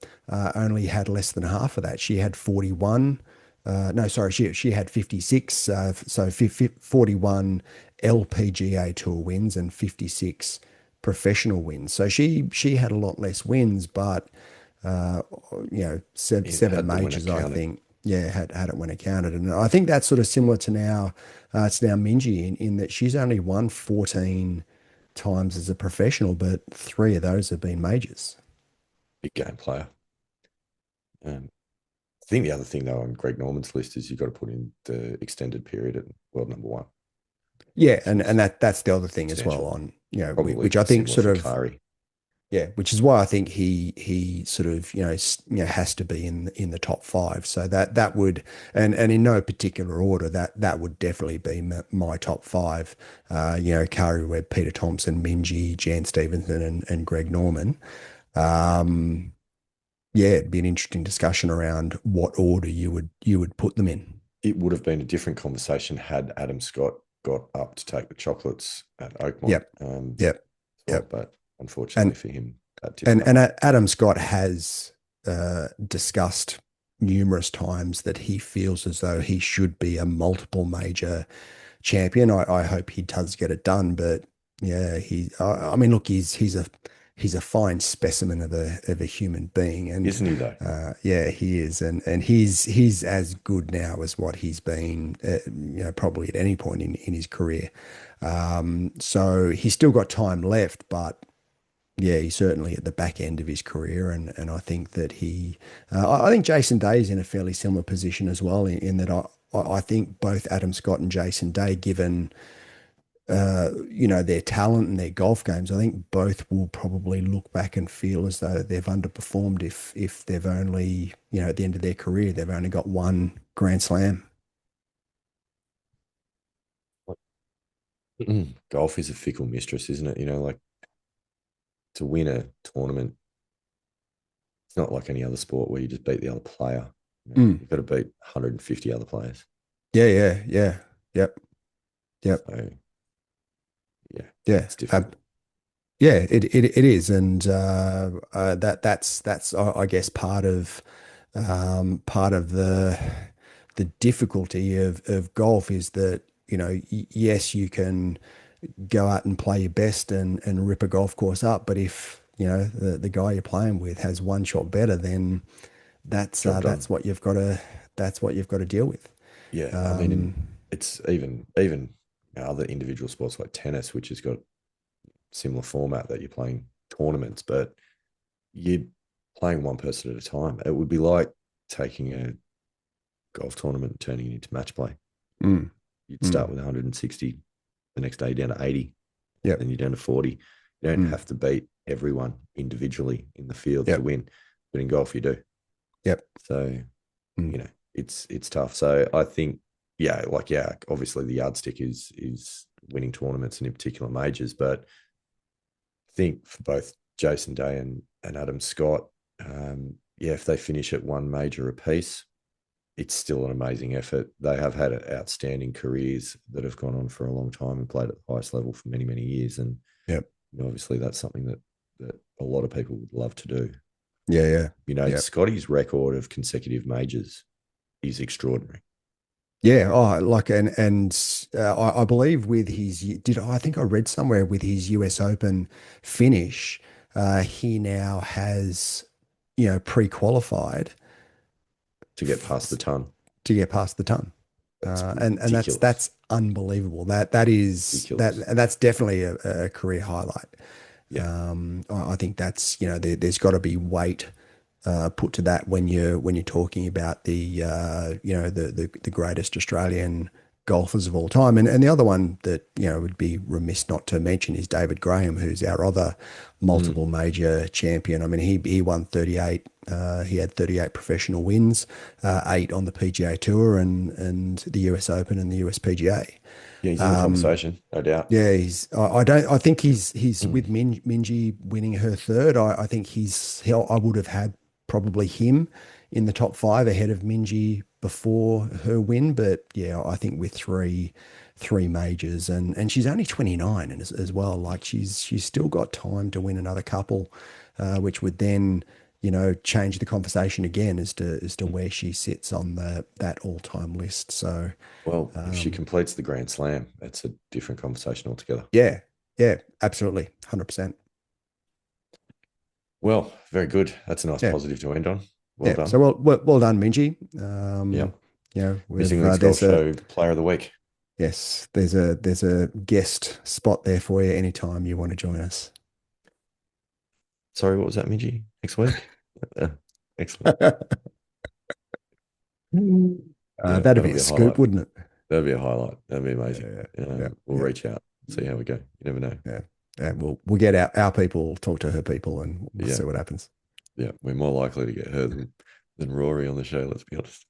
only had less than half of that. She had 41. No, sorry, she had 56. So 41 LPGA Tour wins and 56 professional wins. So she had a lot less wins, but uh, It seven had the winner majors, I counted. think. Yeah, had it when it counted, and I think that's sort of similar to now. It's now Minjee in that she's only won 14 times as a professional, but three of those have been majors. Big game player. I think the other thing though on Greg Norman's list is you've got to put in the extended period at world number one, Yeah, which and is that's the other thing as well substantial. on Probably which I think similar sort for of Kari. Yeah, which is why I think he sort of has to be in the top five. So that would, and in no particular order, that would definitely be my top five. Kari Webb, Peter Thompson, Minji, Jan Stevenson, and Greg Norman. Um, yeah, it'd be an interesting discussion around what order you would put them in. It would have been a different conversation had Adam Scott got up to take the chocolates at Oakmont. Yep, yep, Well, yep. but unfortunately And for him, that didn't and happen. Adam Scott has discussed numerous times that he feels as though he should be a multiple major champion. I hope he does get it done, but yeah, I mean, look, he's a fine specimen of a human being, and Isn't he though? yeah, he is, and he's as good now as what he's been, probably at any point in his career. So he's still got time left, but yeah, he's certainly at the back end of his career, and I think that I think Jason Day is in a fairly similar position as well, in that I think both Adam Scott and Jason Day, given their talent and their golf games, I think both will probably look back and feel as though they've underperformed if they've only, at the end of their career, they've only got one Grand Slam. Golf is a fickle mistress, isn't it? Like to win a tournament, it's not like any other sport where you just beat the other player. Mm. You've got to beat 150 other players. Yeah, yeah, yeah, yep, yep, So yeah, yeah. it's difficult. Yeah, it is, and that's I guess part of the difficulty of golf is that yes, you can go out and play your best and rip a golf course up, but if the guy you're playing with has one shot better, then that's Job done. that's what you've got to deal with. Yeah, I mean, Um, it's even other individual sports like tennis, which has got similar format that you're playing tournaments, but you're playing one person at a time. It would be like taking a golf tournament and turning it into match play. mm, You'd start mm, with 160, the next day you're down to 80, yep, then you're down to 40. You don't mm, have to beat everyone individually in the field to yep, win, but in golf you do. yep, So mm, it's tough. So I think yeah, obviously the yardstick is winning tournaments and in particular majors, but I think for both Jason Day and Adam Scott, if they finish at one major apiece, it's still an amazing effort. They have had outstanding careers that have gone on for a long time and played at the highest level for many, many years. And yep, obviously that's something that a lot of people would love to do. yeah, yeah, yep. Scotty's record of consecutive majors is extraordinary. Yeah, oh, like I believe with I think I read somewhere with his US Open finish, he now has pre-qualified To get past the ton. to get past the ton. That's And ridiculous. that's unbelievable. Ridiculous. That's definitely a career highlight. Yeah. I think that's there's got to be weight put to that when you're talking about the greatest Australian golfers of all time. And the other one that would be remiss not to mention is David Graham, who's our other Mm. multiple major champion. I mean, he won 38. He had 38 professional wins, eight on the PGA Tour and the US Open and the US PGA. Yeah, he's in the Um, conversation, no doubt. yeah, I don't. I think he's Mm. with Minji winning her third. I think I would have had probably him in the top five ahead of Minji before her win. But yeah, I think with three majors and she's only 29 and as well. Like she's still got time to win another couple, which would then change the conversation again as to where she sits on that all-time list. So. Well, if she Um, completes the Grand Slam, that's a different conversation altogether. Yeah, yeah, absolutely, 100%. Well, very good. That's a nice Yeah, positive to end on. Well yeah. So done. well done, Minji. Yeah. Miss With England's Golf there's a Show Player of the Week. yes, there's a guest spot there for you anytime you want to join us. Sorry, what was that, Minji? Next week? Uh, excellent. Yeah, That'd that'll be a be a scoop, highlight. wouldn't it? That'd be a highlight. That'd be amazing. Yeah, yeah, We'll yeah, reach out, see how we go. You never know. yeah. And we'll get our people, talk to her people, and we'll Yeah. see what happens. Yeah, we're more likely to get her than Rory on the show, let's be honest.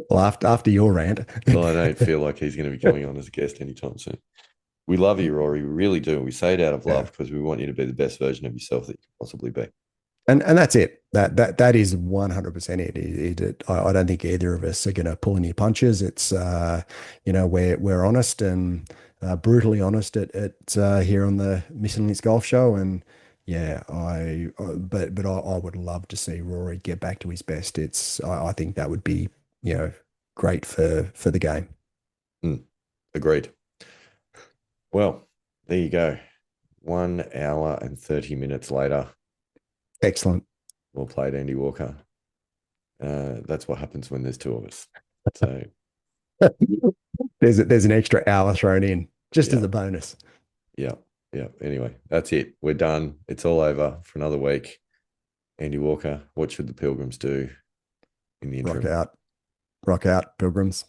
Well, after your rant. Well, I don't feel like he's going to be coming on as a guest anytime soon. We love you, Rory. We really do. We say it out of love Yeah. because we want you to be the best version of yourself that you can possibly be. And that's it. That is 100% it. I don't think either of us are going to pull any punches. It's we're honest and brutally honest at here on the Missing Links Golf Show. And yeah, but I would love to see Rory get back to his best. I think that would be great for the game. Agreed. Well, there you go. 1 hour and 30 minutes later. Excellent. Well played, Andy Walker. That's what happens when there's two of us. So there's an extra hour thrown in just as Yeah. a bonus. yeah. Anyway, that's it. We're done. It's all over for another week. Andy Walker, what should the Pilgrims do in the interim? Rock out, Pilgrims.